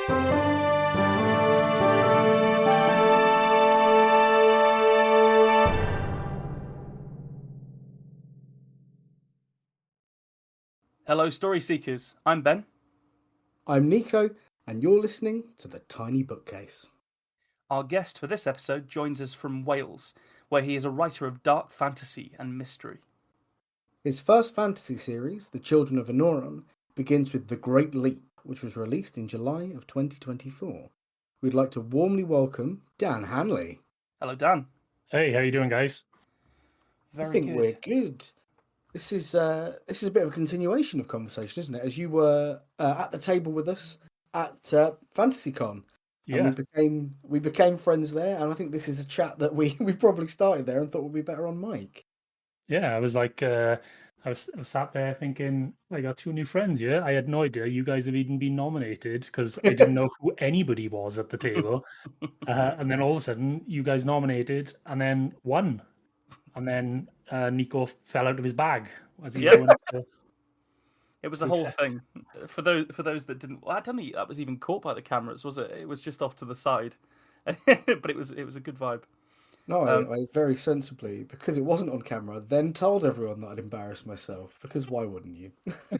Hello, Story Seekers. I'm Ben. I'm Nico, and you're listening to The Tiny Bookcase. Our guest for this episode joins us from Wales, where he is a writer of dark fantasy and mystery. His first fantasy series, The Children of Anoran, begins with The Great Leap, which was released in July of 2024. We'd like to warmly welcome Dan Hanley. Hello, Dan. Hey, how you doing, guys? Very I think good. we're good. This is a bit of a continuation of conversation, isn't it? As you were at the table with us at FantasyCon, Yeah, and we became friends there. And I think this is a chat that we probably started there and thought would be better on mic. yeah. I was like, I was sat there thinking, I got two new friends. Yeah, I had no idea you guys have even been nominated because I didn't know who anybody was at the table. And then all of a sudden, you guys nominated and then won. And then Nico fell out of his bag as he was going to. It was a whole thing. For those that didn't, well, I don't think that was even caught by the cameras, was it? It was just off to the side, but it was a good vibe. No, I very sensibly, because it wasn't on camera, then told everyone that I'd embarrassed myself. Because why wouldn't you? You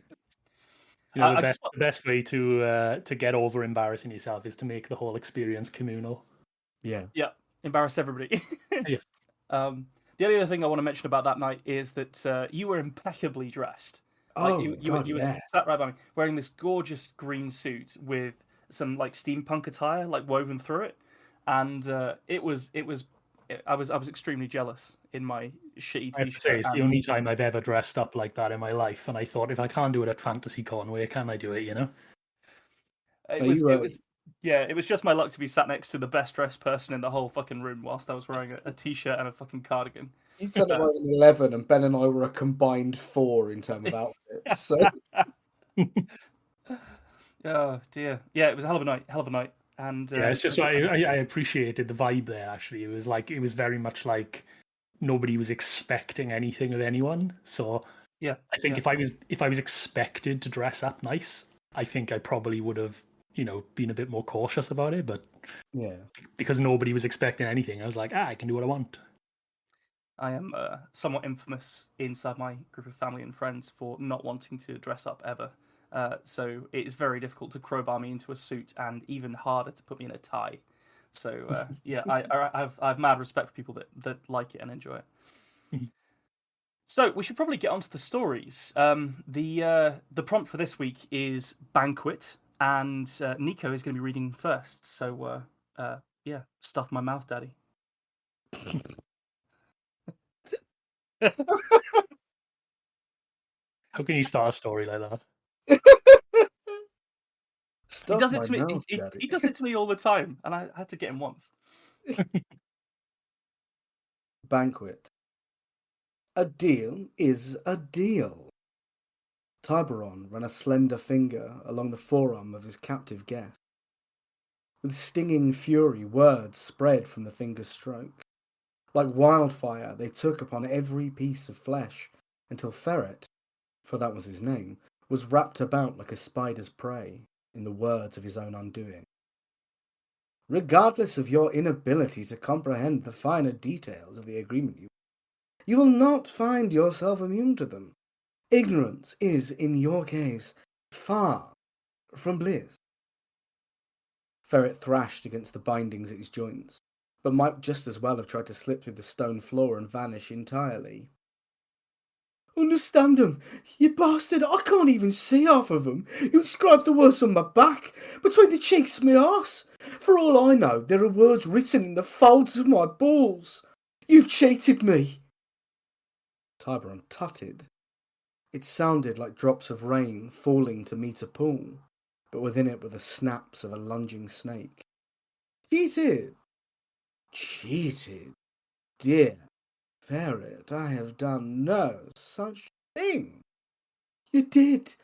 know, the best way to get over embarrassing yourself is to make the whole experience communal. Yeah. Embarrass everybody. Yeah. The only other thing I want to mention about that night is that you were impeccably dressed. Oh, you were sat right by me, wearing this gorgeous green suit with some like steampunk attire like woven through it, and I was extremely jealous in my shitty I have to t-shirt. say, it's the only time I've ever dressed up like that in my life, and I thought, if I can't do it at FantasyCon, where can I do it? You know? It was just my luck to be sat next to the best dressed person in the whole fucking room whilst I was wearing a t-shirt and a fucking cardigan. You said I was 11, and Ben and I were a combined 4 in terms of outfits. So. Oh dear, yeah, it was a hell of a night, and yeah, it's just I appreciated the vibe there. Actually, it was very much like nobody was expecting anything of anyone. So yeah, I think if I was expected to dress up nice, I think I probably would have been a bit more cautious about it. But yeah, because nobody was expecting anything, I was like, I can do what I want. I am somewhat infamous inside my group of family and friends for not wanting to dress up ever. So it's very difficult to crowbar me into a suit, and even harder to put me in a tie. So I have mad respect for people that like it and enjoy it. So we should probably get onto the stories. The prompt for this week is Banquet, and Nico is going to be reading first. So stuff my mouth, Daddy. How can you start a story like that? He does it to me. He does it to me all the time, and I had to get him once. Banquet. A deal is a deal. Tiberon ran a slender finger along the forearm of his captive guest. With stinging fury, words spread from the finger's stroke. Like wildfire, they took upon every piece of flesh, until Ferret, for that was his name, was wrapped about like a spider's prey, in the words of his own undoing. Regardless of your inability to comprehend the finer details of the agreement you will not find yourself immune to them. Ignorance is, in your case, far from bliss. Ferret thrashed against the bindings at his joints, but might just as well have tried to slip through the stone floor and vanish entirely. Understand them, you bastard! I can't even see half of them. You inscribed the words on my back, between the cheeks of my arse. For all I know, there are words written in the folds of my balls. You've cheated me. Tiberon tutted. It sounded like drops of rain falling to meet a pool, but within it were the snaps of a lunging snake. Cheated! Cheated! Dear Ferret, I have done no such thing. You did.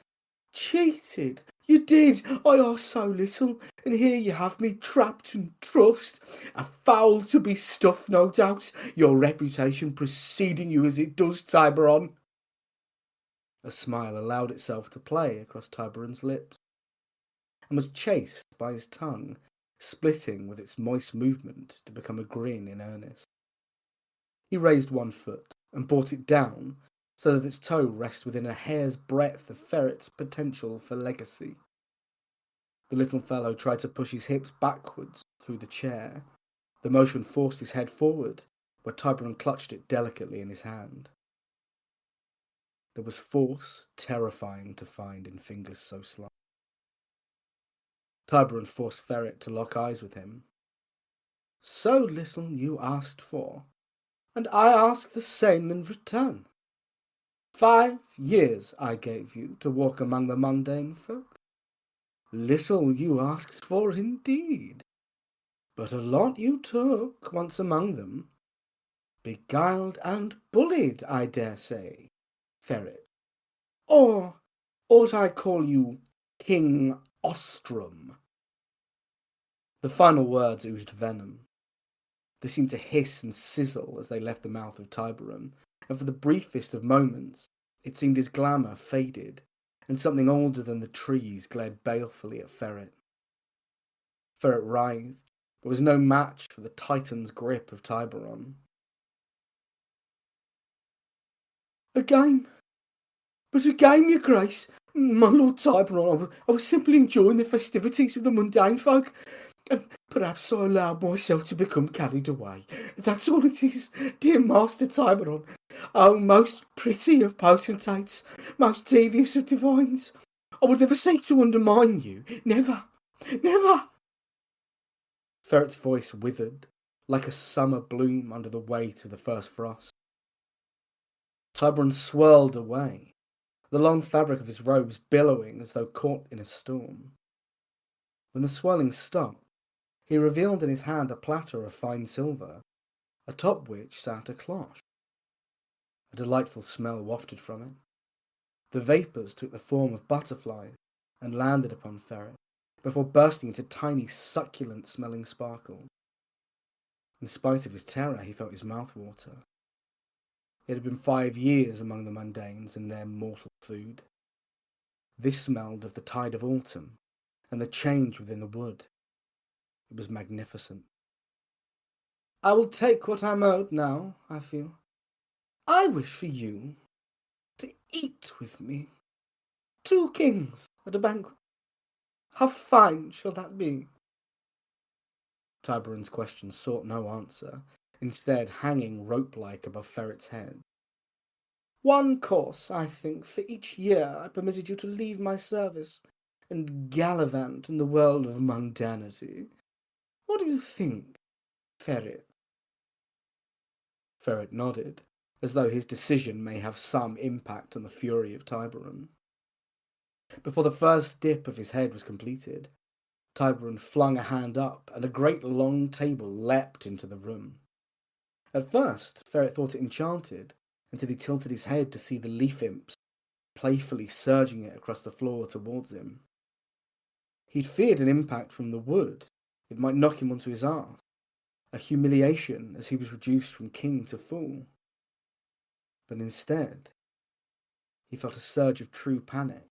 Cheated. You did. I asked so little, and here you have me trapped and trussed. A fowl to be stuffed, no doubt, your reputation preceding you as it does, Tiberon. A smile allowed itself to play across Tiberon's lips. and was chased by his tongue, splitting with its moist movement to become a grin in earnest. He raised one foot and brought it down so that its toe rests within a hair's breadth of Ferret's potential for legacy. The little fellow tried to push his hips backwards through the chair. The motion forced his head forward, where Tiberon clutched it delicately in his hand. There was force terrifying to find in fingers so slight. Tiberon forced Ferret to lock eyes with him. So little you asked for, and I ask the same in return. 5 years I gave you to walk among the mundane folk. Little you asked for indeed, but a lot you took once among them. Beguiled and bullied, I dare say, Ferret. Or ought I call you King Ostrom? The final words oozed venom. They seemed to hiss and sizzle as they left the mouth of Tiberon, and for the briefest of moments it seemed his glamour faded, and something older than the trees glared balefully at Ferret. Ferret writhed, but was no match for the Titan's grip of Tiberon. A game? But a game, your grace? My lord Tiberon, I was simply enjoying the festivities of the mundane folk, and perhaps I allowed myself to become carried away. That's all it is, dear Master Tiberon. Oh, most pretty of potentates, most devious of divines. I would never seek to undermine you. Never, never. Ferret's voice withered, like a summer bloom under the weight of the first frost. Tiberon swirled away, the long fabric of his robes billowing as though caught in a storm. When the swirling stopped, he revealed in his hand a platter of fine silver, atop which sat a cloche. A delightful smell wafted from it. The vapours took the form of butterflies and landed upon Ferret, before bursting into tiny, succulent-smelling sparkles. In spite of his terror, he felt his mouth water. It had been 5 years among the mundanes and their mortal food. This smelled of the tide of autumn and the change within the wood. It was magnificent. I will take what I'm owed now, I feel. I wish for you to eat with me. 2 kings at a banquet. How fine shall that be? Tiberon's question sought no answer, instead hanging rope-like above Ferret's head. 1 course, I think, for each year I permitted you to leave my service and gallivant in the world of mundanity. What do you think, Ferret? Ferret nodded, as though his decision may have some impact on the fury of Tiberon. Before the first dip of his head was completed, Tiberon flung a hand up, and a great long table leapt into the room. At first, Ferret thought it enchanted, until he tilted his head to see the leaf imps playfully surging it across the floor towards him. He'd feared an impact from the wood. It might knock him onto his arse, a humiliation as he was reduced from king to fool. But instead, he felt a surge of true panic.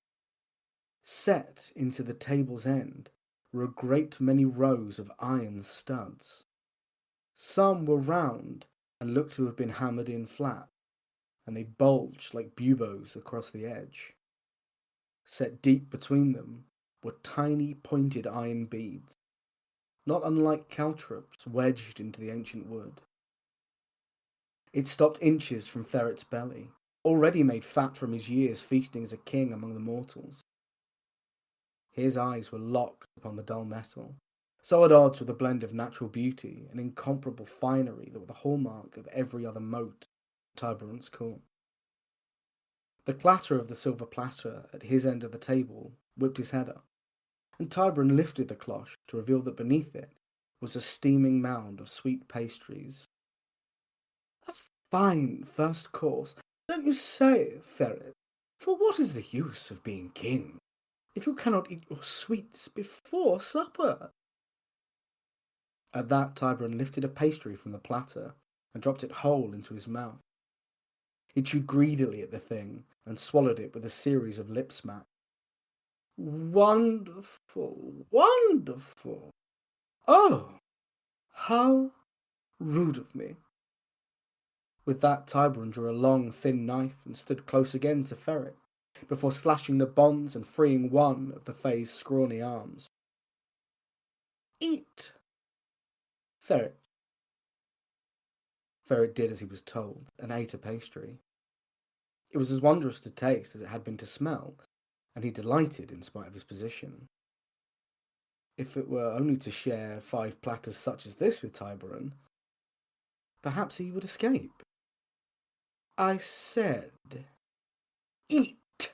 Set into the table's end were a great many rows of iron studs. Some were round and looked to have been hammered in flat, and they bulged like buboes across the edge. Set deep between them were tiny pointed iron beads, not unlike caltrops wedged into the ancient wood. It stopped inches from Ferret's belly, already made fat from his years feasting as a king among the mortals. His eyes were locked upon the dull metal, so at odds with the blend of natural beauty and incomparable finery that were the hallmark of every other moat at Tiberon's court. The clatter of the silver platter at his end of the table whipped his head up, and Tiberon lifted the cloche to reveal that beneath it was a steaming mound of sweet pastries. A fine first course, don't you say, Ferret? For what is the use of being king if you cannot eat your sweets before supper? At that, Tiberon lifted a pastry from the platter and dropped it whole into his mouth. He chewed greedily at the thing and swallowed it with a series of lip smacks. Wonderful, wonderful. Oh, how rude of me. With that, Tiberon drew a long, thin knife and stood close again to Ferret, before slashing the bonds and freeing one of the Fae's scrawny arms. Eat! Ferret. Ferret did as he was told, and ate a pastry. It was as wondrous to taste as it had been to smell, and he delighted in spite of his position. If it were only to share 5 platters such as this with Tiberon, perhaps he would escape. I said, eat,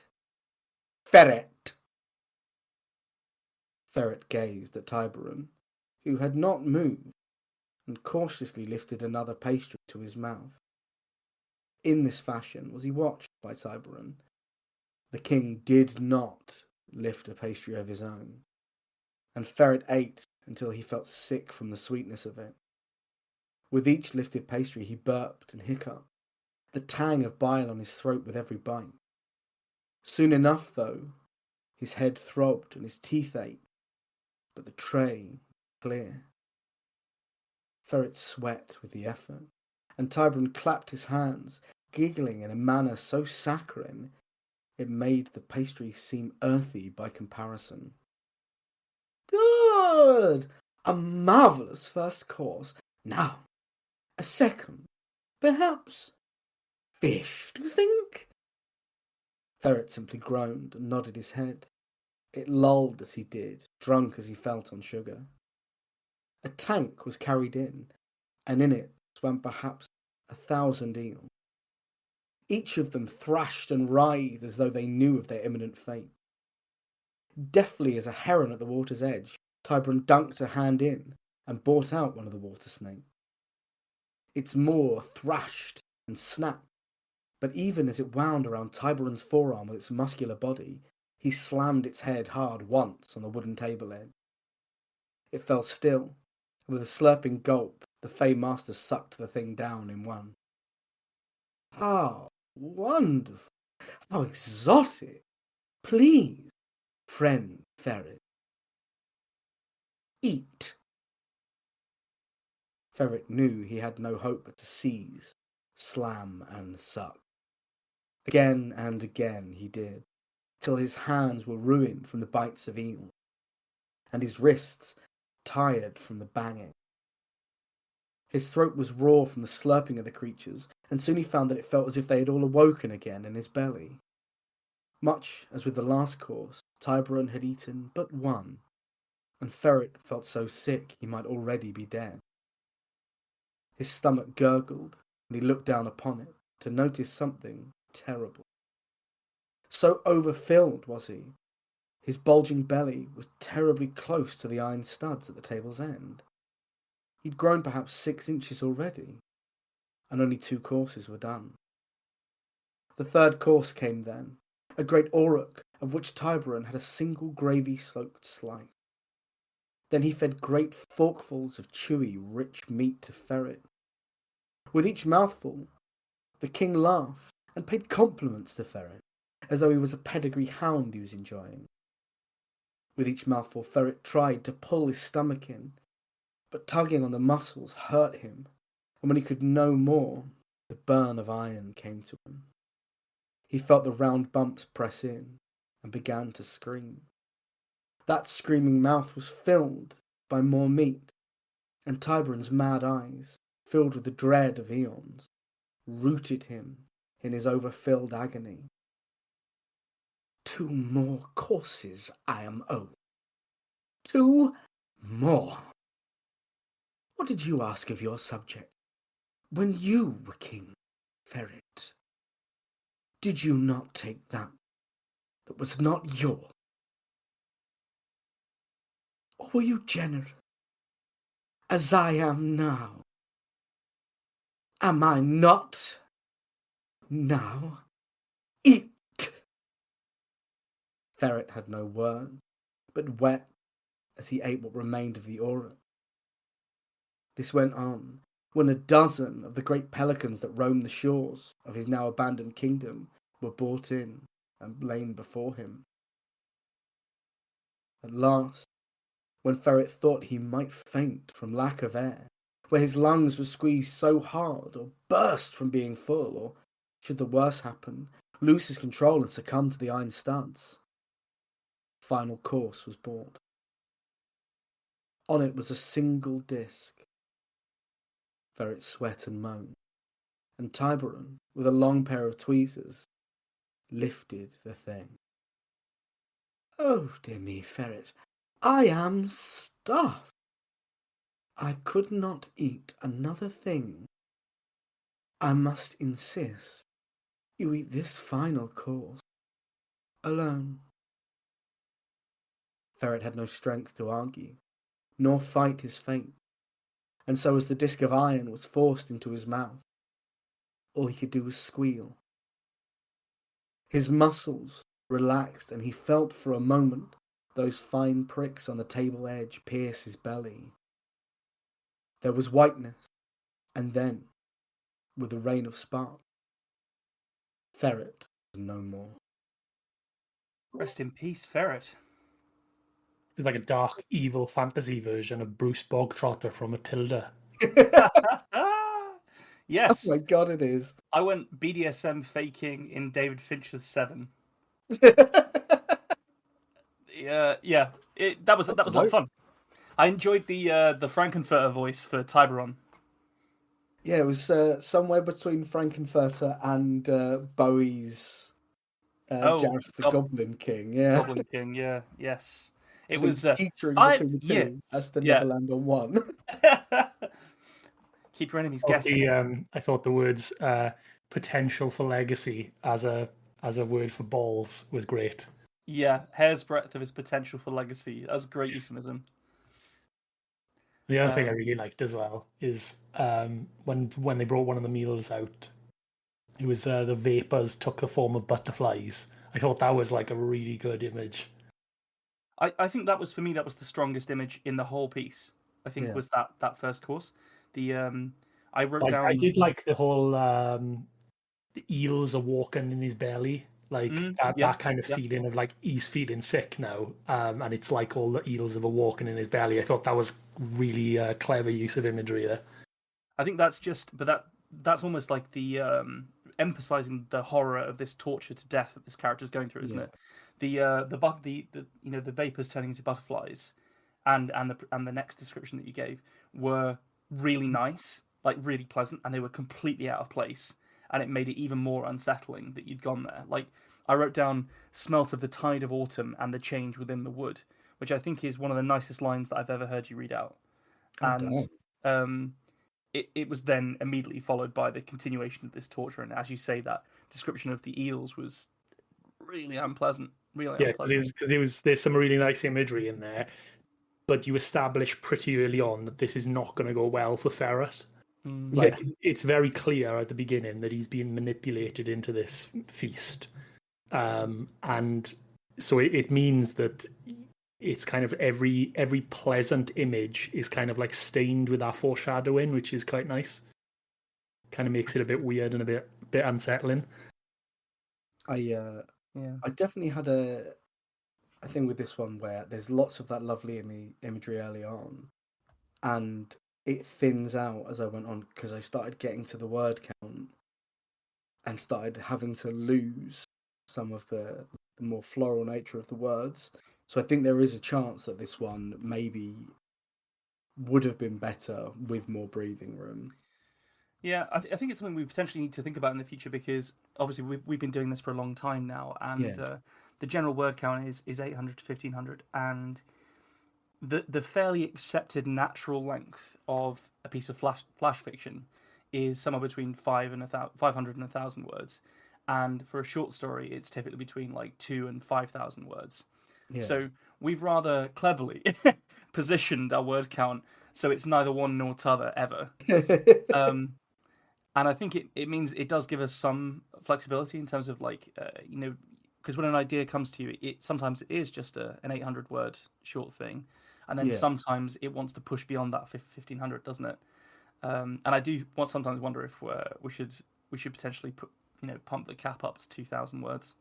Ferret. Ferret gazed at Tiberon, who had not moved, and cautiously lifted another pastry to his mouth. In this fashion was he watched by Tiberon. The king did not lift a pastry of his own, and Ferret ate until he felt sick from the sweetness of it. With each lifted pastry he burped and hiccuped, the tang of bile on his throat with every bite. Soon enough, though, his head throbbed and his teeth ached, but the tray was clear. Ferret sweat with the effort, and Tiberon clapped his hands, giggling in a manner so saccharine it made the pastry seem earthy by comparison. Good! A marvellous first course. Now, a second, perhaps. Fish, do you think? Ferret simply groaned and nodded his head. It lulled as he did, drunk as he felt on sugar. A tank was carried in, and in it swam perhaps 1,000 eels. Each of them thrashed and writhed as though they knew of their imminent fate. Deftly as a heron at the water's edge, Tiberon dunked a hand in and brought out one of the water snakes. Its maw thrashed and snapped, but even as it wound around Tiberon's forearm with its muscular body, he slammed its head hard once on the wooden table edge. It fell still, and with a slurping gulp, the Fey Master sucked the thing down in one. How wonderful! How exotic! Please, friend Ferret, eat. Ferret knew he had no hope but to seize, slam, and suck. Again and again he did, till his hands were ruined from the bites of eel, and his wrists tired from the banging. His throat was raw from the slurping of the creatures, and soon he found that it felt as if they had all awoken again in his belly. Much as with the last course, Tiberon had eaten but one, and Ferret felt so sick he might already be dead. His stomach gurgled, and he looked down upon it to notice something terrible. So overfilled was he, his bulging belly was terribly close to the iron studs at the table's end. He'd grown perhaps 6 inches already, and only 2 courses were done. The third course came then, a great auroch of which Tiberon had a single gravy-soaked slice. Then he fed great forkfuls of chewy, rich meat to Ferret. With each mouthful, the king laughed and paid compliments to Ferret, as though he was a pedigree hound he was enjoying. With each mouthful, Ferret tried to pull his stomach in, but tugging on the muscles hurt him, and when he could no more, the burn of iron came to him. He felt the round bumps press in, and began to scream. That screaming mouth was filled by more meat, and Tiberon's mad eyes, filled with the dread of eons, rooted him in his overfilled agony. 2 more courses I am owed. 2 more. What did you ask of your subject when you were king, Ferret? Did you not take that was not yours? Or were you generous, as I am now? Am I not now? Eat! Ferret had no word, but wept as he ate what remained of the auroch. This went on when a dozen of the great pelicans that roamed the shores of his now abandoned kingdom were brought in and lain before him. At last, when Ferret thought he might faint from lack of air, where his lungs were squeezed so hard, or burst from being full, or, should the worst happen, lose his control and succumb to the iron studs, final course was brought. On it was a single disc. Ferret sweat and moaned, and Tiburon, with a long pair of tweezers, lifted the thing. Oh, dear me, Ferret, I am stuffed. I could not eat another thing. I must insist you eat this final course alone. Ferret had no strength to argue, nor fight his fate, and so as the disc of iron was forced into his mouth, all he could do was squeal. His muscles relaxed, and he felt for a moment those fine pricks on the table edge pierce his belly. There was whiteness, and then, with a rain of sparks, Ferret was no more. Rest in peace, Ferret. It was like a dark, evil fantasy version of Bruce Bogtrotter from Matilda. Yes. Oh my god, it is. I went BDSM faking in David Fincher's Seven. Yeah. That was a lot of fun. I enjoyed the Frankenfurter voice for Tiburon. Yeah, it was somewhere between Frankenfurter and Bowie's Jareth the Goblin King. Yeah, Goblin King. Yeah, yes. It I think was featuring 5 between the two. years. That's the Yeah. Neverland on one. Keep your enemies guessing. I thought the words "potential for legacy" as a word for balls was great. Yeah, hair's breadth of his potential for legacy. That's a great euphemism. The other thing I really liked as well is when they brought one of the meals out, it was the vapors took the form of butterflies. I thought that was like a really good image. I think that was, for me, that was the strongest image in the whole piece. I think was that first course. The I wrote down. I did like the whole the eels are walking in his belly, like that kind of feeling of like he's feeling sick now, and it's like all the eels are walking in his belly. I thought that was really clever use of imagery there. I think that's just, but that's almost like the emphasizing the horror of this torture to death that this character's going through, isn't it? The vapors turning into butterflies, and the next description that you gave were really nice, like really pleasant, and they were completely out of place, and it made it even more unsettling that you'd gone there. Like, I wrote down "smelt of the tide of autumn and the change within the wood," which I think is one of the nicest lines that I've ever heard you read out. And it was then immediately followed by the continuation of this torture, and as you say, that description of the eels was really unpleasant. Really unpleasant. Because there's some really nice imagery in there, but you establish pretty early on that this is not going to go well for Ferret. Like, it's very clear at the beginning that he's being manipulated into this feast, and so it means that it's kind of every pleasant image is kind of like stained with that foreshadowing, which is quite nice. Kind of makes it a bit weird and a bit unsettling. I definitely had a thing with this one where there's lots of that lovely imagery early on, and it thins out as I went on because I started getting to the word count and started having to lose some of the more floral nature of the words. So I think there is a chance that this one maybe would have been better with more breathing room. Yeah, I think it's something we potentially need to think about in the future, because obviously we've been doing this for a long time now, and the general word count is 800 to 1500, and the fairly accepted natural length of a piece of flash fiction is somewhere between 500 and 1,000 words, and for a short story, it's typically between like 2,000 and 5,000 words. Yeah. So we've rather cleverly positioned our word count so it's neither one nor t'other ever. And I think it means it does give us some flexibility in terms of like, because when an idea comes to you, sometimes it is just an 800 word short thing, and then sometimes it wants to push beyond that 1,500, doesn't it? And I do sometimes wonder if we should potentially pump the cap up to 2,000 words,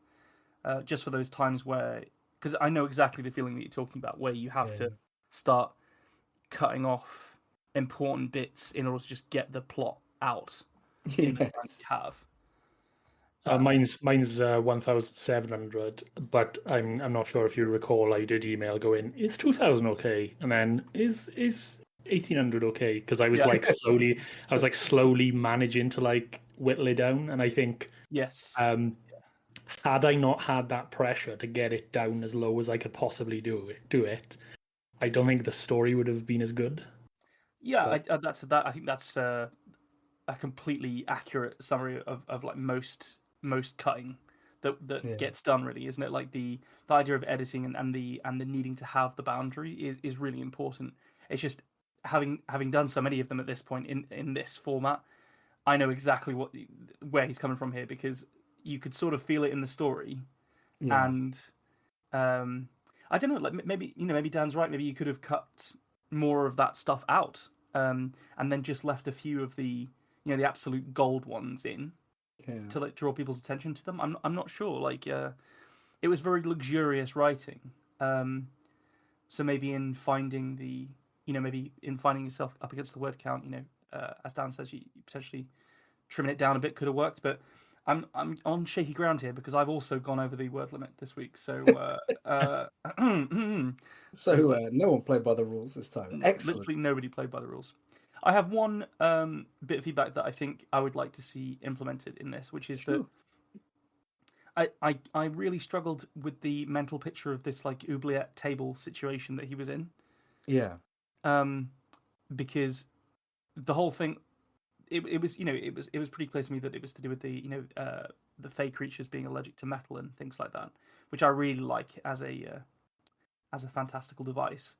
just for those times where because I know exactly the feeling that you're talking about, where you have Yeah. to start cutting off important bits in order to just get the plot out in the time that you Yes. have. Um, Mine's 1,700, but I'm not sure if you recall. I did email going, "Is 2,000 okay?" And then is 1,800 okay? Because yeah. I was like slowly managing to like whittle it down, and I think Yes. um, had I not had that pressure to get it down as low as I could possibly do it, I don't think the story would have been as good. Yeah. But I think that's a completely accurate summary of like most cutting that Yeah. gets done, really, isn't it? Like the idea of editing and the needing to have the boundary is really important. It's just having done so many of them at this point in this format, I know exactly where he's coming from here, because you could sort of feel it in the story. Yeah. And um I don't know, like maybe, maybe Dan's right, maybe you could have cut more of that stuff out, and then just left a few of the absolute gold ones in Yeah. to like draw people's attention to them. I'm not sure. Like it was very luxurious writing. Um, so maybe in finding maybe in finding yourself up against the word count, as Dan says, you potentially trimming it down a bit could have worked. But I'm on shaky ground here because I've also gone over the word limit this week. So so So let's no one played by the rules this time. Excellent. literally nobody played by the rules. I have one bit of feedback that I think I would like to see implemented in this, which is that Sure. I really struggled with the mental picture of this like oubliette table situation that he was in, Yeah. um, because the whole thing, it was it was pretty clear to me that it was to do with the fey creatures being allergic to metal and things like that, which I really like as a fantastical device.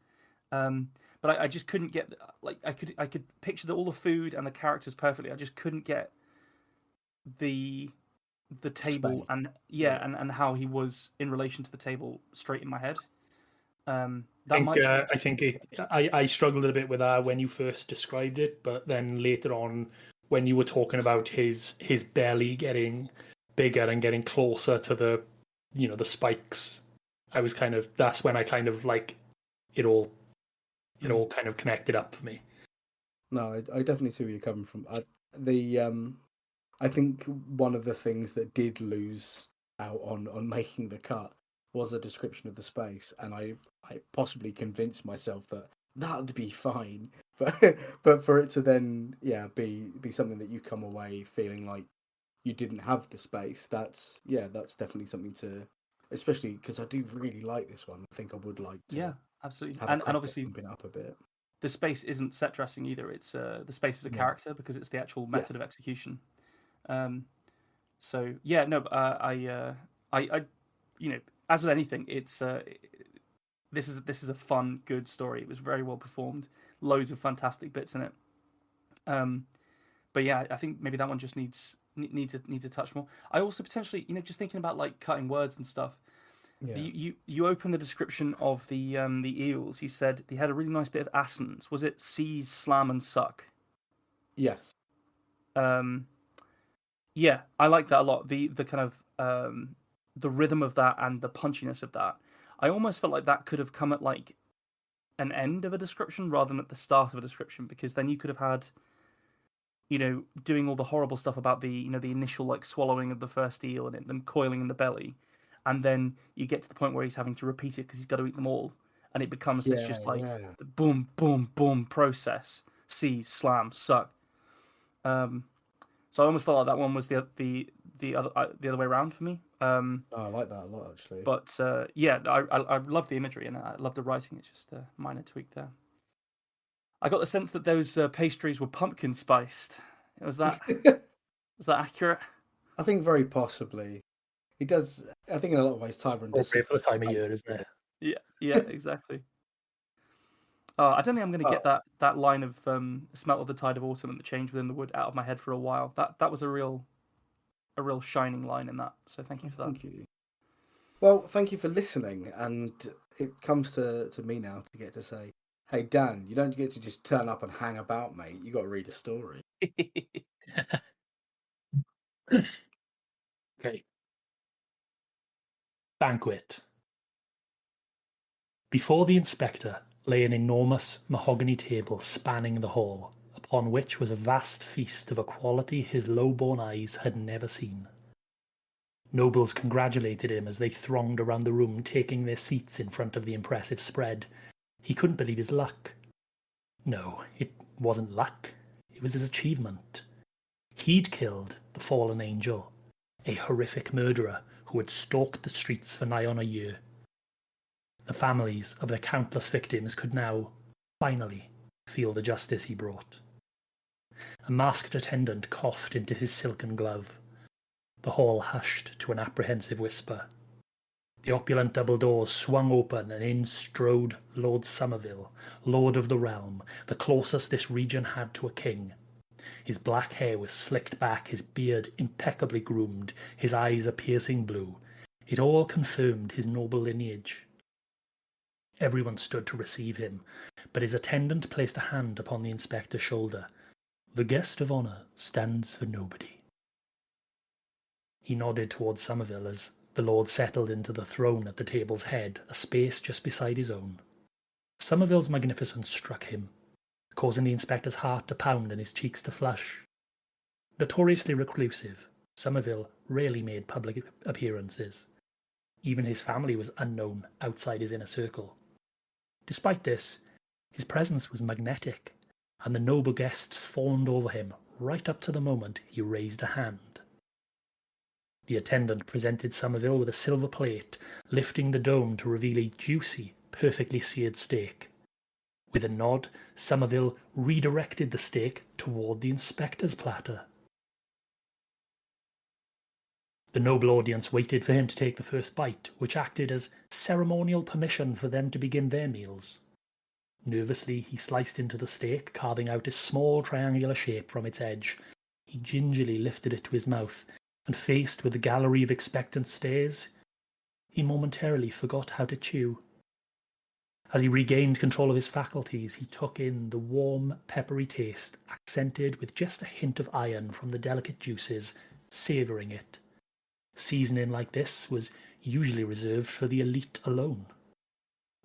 But I just couldn't get, like, I could picture all the food and the characters perfectly. I just couldn't get the the table Spain. and Yeah. and how he was in relation to the table straight in my head. That might change. I think I struggled a bit with that when you first described it, but then later on, when you were talking about his belly getting bigger and getting closer to the spikes, I was that's when I kind of like it all it Mm. all kind of connected up for me. No, I definitely see where you're coming from. The I think one of the things that did lose out on making the cut was a description of the space, and I possibly convinced myself that that'd be fine, but for it to then be something that you come away feeling like you didn't have the space, that's definitely something to, especially because I do really like this one. I think I would like Yeah, to absolutely. have a And crack at obviously, bumping it up a bit. the space isn't set dressing either. It's the space is a No, character because it's the actual method yes, of execution. Um, so yeah, no, I, as with anything, it's this is a fun, good story. It was very well performed, loads of fantastic bits in it. Um, but yeah, I think maybe that one just needs a touch more. I also potentially, just thinking about like cutting words and stuff. yeah, You open the description of the eels. You said they had a really nice bit of assonance. Was it seize, slam, and suck? yes, Um, yeah, I like that a lot. The kind of the rhythm of that and the punchiness of that. I almost felt like that could have come at like an end of a description rather than at the start of a description, because then you could have had, doing all the horrible stuff about the initial like swallowing of the first eel and them coiling in the belly, and then you get to the point where he's having to repeat it because he's got to eat them all, and it becomes this yeah, just like yeah. the boom, boom, boom process. Seize, slam, suck. Um, so I almost felt like that one was the other way around for me. Oh, I like that a lot actually. But yeah, I love the imagery and I love the writing. It's just a minor tweak there. I got the sense that those pastries were pumpkin spiced. Was that was that accurate? I think very possibly it does. I think in a lot of ways, Tyrone does some Appropriate for the time of year, isn't fancy it? Yeah, yeah, exactly. I don't think I'm going to but get that line of "smell of the tide of autumn" and the change within the wood out of my head for a while. That was a real shining line in that. So thank you for that. thank you. Well, thank you for listening, and it comes to me now to get to say, hey Dan, you don't get to just turn up and hang about, mate. You got to read a story. Okay. Banquet. Before the inspector lay an enormous mahogany table spanning the hall, upon which was a vast feast of a quality his low-born eyes had never seen. Nobles congratulated him as they thronged around the room, taking their seats in front of the impressive spread. He couldn't believe his luck. No, it wasn't luck. It was his achievement. He'd killed the fallen angel, a horrific murderer who had stalked the streets for nigh on a year. The families of their countless victims could now, finally, feel the justice he brought. A masked attendant coughed into his silken glove. The hall hushed to an apprehensive whisper. The opulent double doors swung open, and in strode Lord Somerville, Lord of the Realm, the closest this region had to a king. His black hair was slicked back, his beard impeccably groomed, his eyes a piercing blue. It all confirmed his noble lineage. Everyone stood to receive him, but his attendant placed a hand upon the inspector's shoulder. The guest of honour stands for nobody. He nodded towards Somerville as the lord settled into the throne at the table's head, a space just beside his own. Somerville's magnificence struck him, causing the inspector's heart to pound and his cheeks to flush. Notoriously reclusive, Somerville rarely made public appearances. Even his family was unknown outside his inner circle. Despite this, his presence was magnetic, and the noble guests fawned over him right up to the moment he raised a hand. The attendant presented Somerville with a silver plate, lifting the dome to reveal a juicy, perfectly seared steak. With a nod, Somerville redirected the steak toward the inspector's platter. The noble audience waited for him to take the first bite, which acted as ceremonial permission for them to begin their meals. Nervously, he sliced into the steak, carving out a small triangular shape from its edge. He gingerly lifted it to his mouth, and faced with a gallery of expectant stares, he momentarily forgot how to chew. As he regained control of his faculties, he took in the warm, peppery taste, accented with just a hint of iron from the delicate juices, savouring it. Seasoning like this was usually reserved for the elite alone.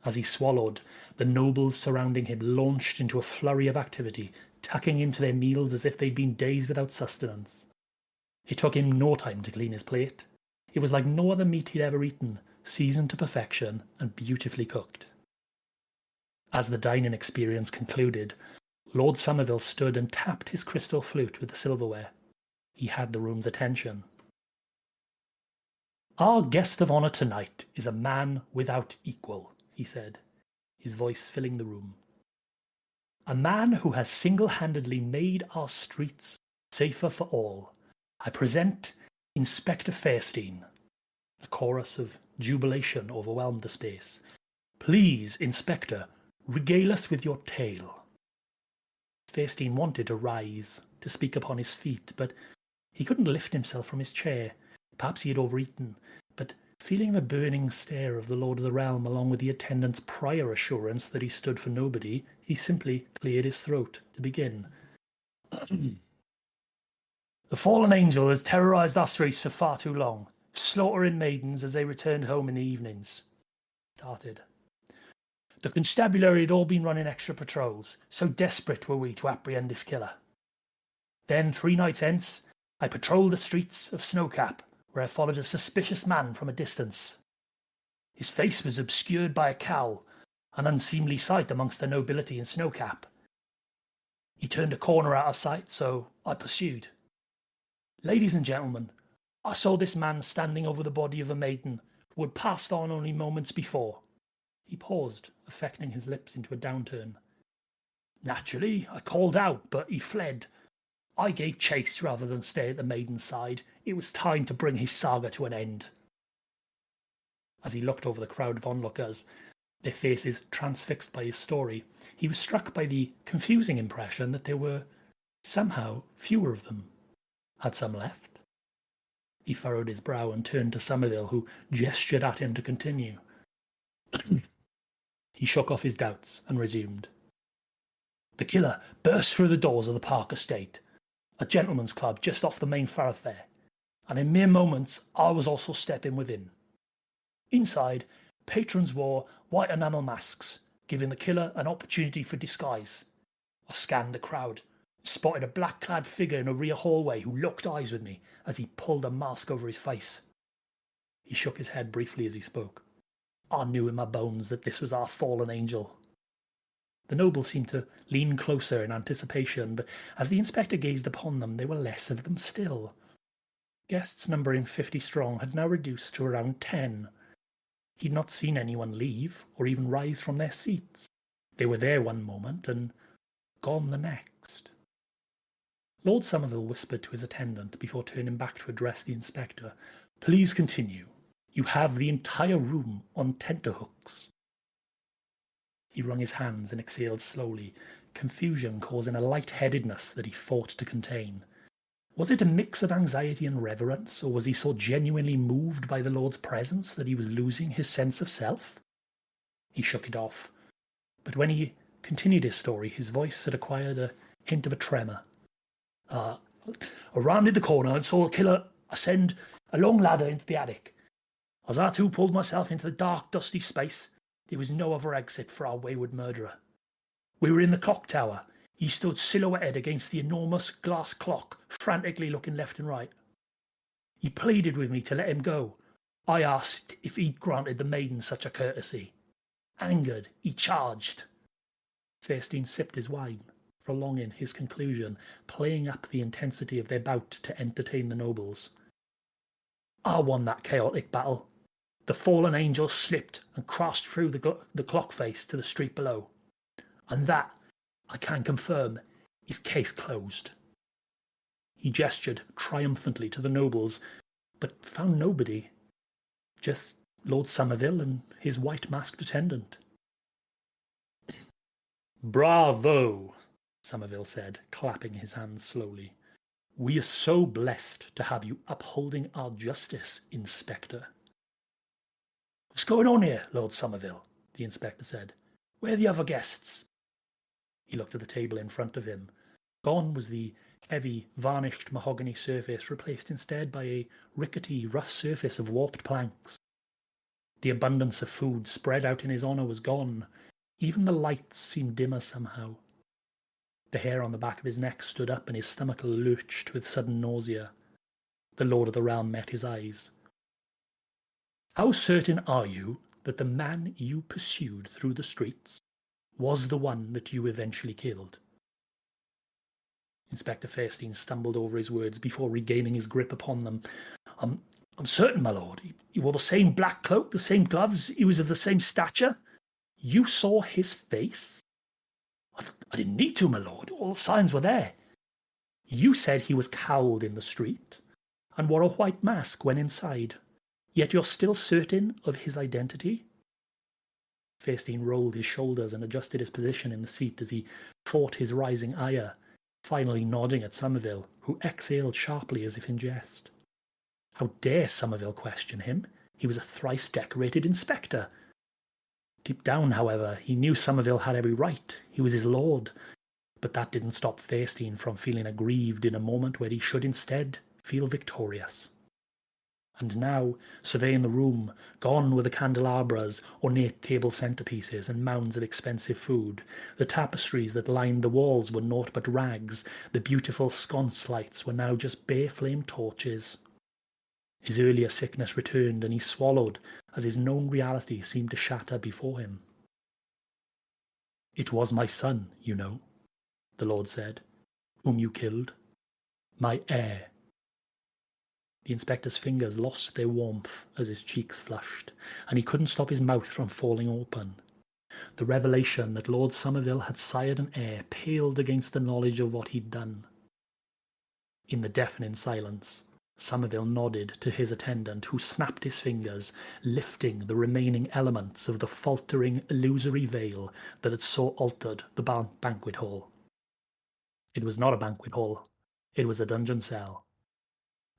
As he swallowed, the nobles surrounding him launched into a flurry of activity, tucking into their meals as if they'd been days without sustenance. It took him no time to clean his plate. It was like no other meat he'd ever eaten, seasoned to perfection and beautifully cooked. As the dining experience concluded, Lord Somerville stood and tapped his crystal flute with the silverware. He had the room's attention. "Our guest of honour tonight is a man without equal," he said, his voice filling the room. "A man who has single-handedly made our streets safer for all. I present Inspector Fairstein." A chorus of jubilation overwhelmed the space. "Please, Inspector, regale us with your tale." Fairstein wanted to rise, to speak upon his feet, but he couldn't lift himself from his chair. Perhaps he had overeaten, but feeling the burning stare of the Lord of the Realm along with the attendant's prior assurance that he stood for nobody, he simply cleared his throat to begin. "The fallen angel has terrorized our streets for far too long, slaughtering maidens as they returned home in the evenings." Started. "The constabulary had all been running extra patrols, so desperate were we to apprehend this killer. Then, 3 nights hence, I patrolled the streets of Snowcap, where I followed a suspicious man from a distance. His face was obscured by a cowl, an unseemly sight amongst the nobility in Snowcap. He turned a corner out of sight, so I pursued. Ladies and gentlemen, I saw this man standing over the body of a maiden who had passed on only moments before." He paused, affecting his lips into a downturn. "Naturally, I called out, but he fled. I gave chase rather than stay at the maiden's side. It was time to bring his saga to an end." As he looked over the crowd of onlookers, their faces transfixed by his story, he was struck by the confusing impression that there were somehow fewer of them. Had some left? He furrowed his brow and turned to Somerville, who gestured at him to continue. He shook off his doubts and resumed. "The killer burst through the doors of the Park estate, a gentleman's club just off the main thoroughfare, and in mere moments I was also stepping within. Inside, Patrons wore white enamel masks, giving the killer an opportunity for disguise. I scanned the crowd, spotted a black-clad figure in a rear hallway who locked eyes with me as he pulled a mask over his face. He shook his head briefly as he spoke. I knew in my bones that this was our fallen angel. The nobles seemed to lean closer in anticipation, but as the inspector gazed upon them, there were less of them still. Guests numbering 50 strong had now reduced to around 10. He'd not seen anyone leave or even rise from their seats. They were there one moment and gone the next. Lord Somerville whispered to his attendant before turning back to address the inspector. Please continue. You have the entire room on tenterhooks. He wrung his hands and exhaled slowly, confusion causing a light-headedness that he fought to contain. Was it a mix of anxiety and reverence, or was he so genuinely moved by the Lord's presence that he was losing his sense of self? He shook it off, but when he continued his story, his voice had acquired a hint of a tremor. I rounded the corner and saw the killer ascend a long ladder into the attic. As I too pulled myself into the dark, dusty space, there was no other exit for our wayward murderer. We were in the clock tower. He stood silhouetted against the enormous glass clock, frantically looking left and right. He pleaded with me to let him go. I asked if he'd granted the maiden such a courtesy. Angered, he charged. Fairstein sipped his wine, prolonging his conclusion, playing up the intensity of their bout to entertain the nobles. I won that chaotic battle. The fallen angel slipped and crashed through the clock face to the street below. And that, I can confirm, is case closed. He gestured triumphantly to the nobles, but found nobody. Just Lord Somerville and his white-masked attendant. Bravo, Somerville said, clapping his hands slowly. We are so blessed to have you upholding our justice, Inspector. What's going on here, Lord Somerville? The inspector said. Where are the other guests? He looked at the table in front of him. Gone was the heavy, varnished mahogany surface, replaced instead by a rickety, rough surface of warped planks. The abundance of food spread out in his honour was gone. Even the lights seemed dimmer somehow. The hair on the back of his neck stood up and his stomach lurched with sudden nausea. The Lord of the Realm met his eyes. How certain are you that the man you pursued through the streets was the one that you eventually killed? Inspector Fairstein stumbled over his words before regaining his grip upon them. I'm certain, my lord. He wore the same black cloak, the same gloves. He was of the same stature. You saw his face? I didn't need to, my lord. All the signs were there. You said he was cowled in the street and wore a white mask when inside. Yet you're still certain of his identity? Fairstein rolled his shoulders and adjusted his position in the seat as he fought his rising ire, finally nodding at Somerville, who exhaled sharply as if in jest. How dare Somerville question him? He was a thrice-decorated inspector. Deep down, however, he knew Somerville had every right. He was his lord. But that didn't stop Fairstein from feeling aggrieved in a moment where he should instead feel victorious. And now, surveying the room, gone were the candelabras, ornate table centerpieces, and mounds of expensive food. The tapestries that lined the walls were naught but rags. The beautiful sconce lights were now just bare flame torches. His earlier sickness returned, and he swallowed as his known reality seemed to shatter before him. It was my son, you know, the Lord said, whom you killed. My heir. The inspector's fingers lost their warmth as his cheeks flushed, and he couldn't stop his mouth from falling open. The revelation that Lord Somerville had sired an heir paled against the knowledge of what he'd done. In the deafening silence, Somerville nodded to his attendant, who snapped his fingers, lifting the remaining elements of the faltering, illusory veil that had so altered the banquet hall. It was not a banquet hall. It was a dungeon cell.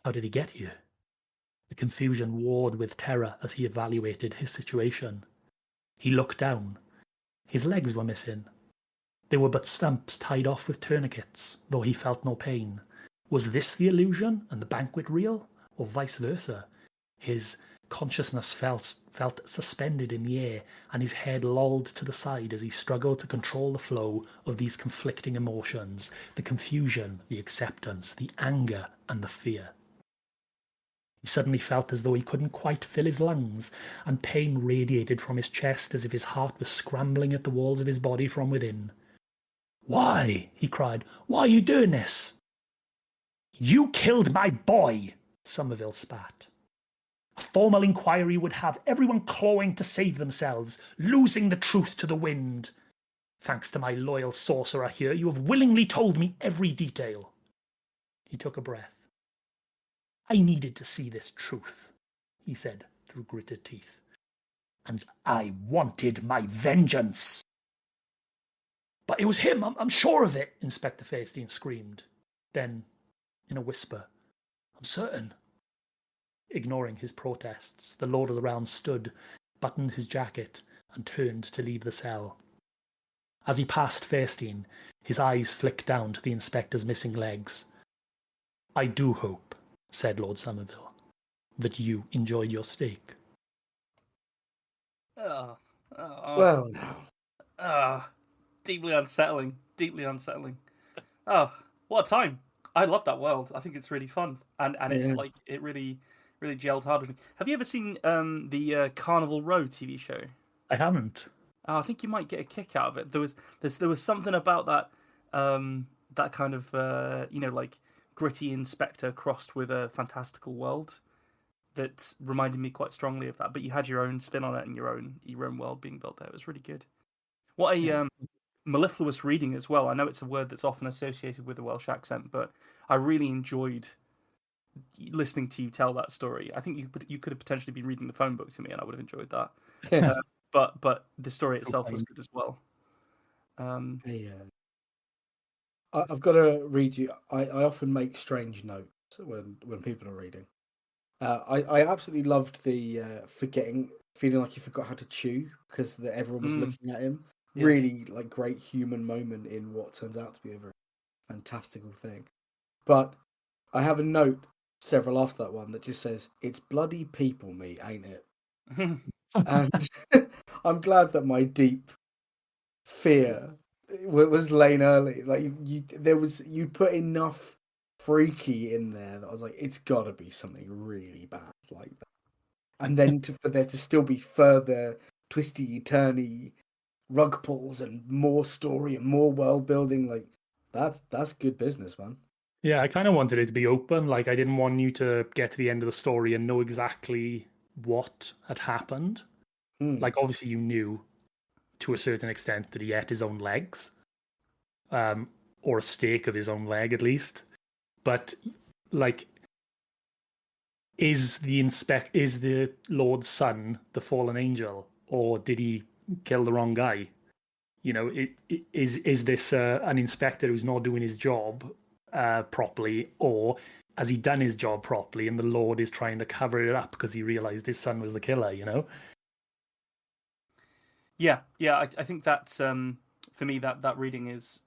How did he get here? The confusion warred with terror as he evaluated his situation. He looked down. His legs were missing. They were but stumps tied off with tourniquets, though he felt no pain. Was this the illusion and the banquet real, or vice versa? His Consciousness felt suspended in the air, and his head lolled to the side as he struggled to control the flow of these conflicting emotions, the confusion, the acceptance, the anger, and the fear. He suddenly felt as though he couldn't quite fill his lungs, and pain radiated from his chest as if his heart was scrambling at the walls of his body from within. "Why?" he cried. "Why are you doing this?" "You killed my boy," Somerville spat. "A formal inquiry would have everyone clawing to save themselves, losing the truth to the wind. Thanks to my loyal sorcerer here, you have willingly told me every detail." He took a breath. "I needed to see this truth," he said through gritted teeth. "And I wanted my vengeance." "But it was him, I'm sure of it," Inspector Fairstein screamed. Then, in a whisper, "I'm certain." Ignoring his protests, the Lord of the Realm stood, buttoned his jacket, and turned to leave the cell. As he passed Fairstein, his eyes flicked down to the inspector's missing legs. "I do hope," said Lord Somerville, "that you enjoyed your steak." Oh, Well, now. deeply unsettling. Deeply unsettling. Oh, what a time! I love that world. I think it's really fun, and Yeah. it really gelled hard with me. Have you ever seen the Carnival Row TV show? I haven't. Oh, I think you might get a kick out of it. There was something about that kind of like gritty inspector crossed with a fantastical world that reminded me quite strongly of that. But you had your own spin on it and your own world being built there. It was really good. What a Yeah. mellifluous reading as well. I know it's a word that's often associated with a Welsh accent, but I really enjoyed listening to you tell that story. I think you could have potentially been reading the phone book to me, and I would have enjoyed that. But the story itself was good as well. Hey, I've got to read you. I often make strange notes when people are reading. I absolutely loved the feeling like he forgot how to chew because everyone was Mm, looking at him. yeah. Really, like, great human moment in what turns out to be a very fantastical thing. But I have a note several after that one that just says, "It's bloody people meat, ain't it?" And I'm glad that my deep fear was laying early. Like, you put enough freaky in there that I was like, it's got to be something really bad like that. And then for there to still be further twisty, turny rug pulls and more story and more world building, like that's good business, man. Yeah, I kind of wanted it to be open. Like, I didn't want you to get to the end of the story and know exactly what had happened. Like, obviously, you knew to a certain extent that he ate his own legs, or a steak of his own leg, at least. But, like, is the Lord's son the fallen angel, or did he kill the wrong guy? You know, is this an inspector who's not doing his job properly, or has he done his job properly and the Lord is trying to cover it up because he realized his son was the killer? You know? Yeah. I think that's for me that reading is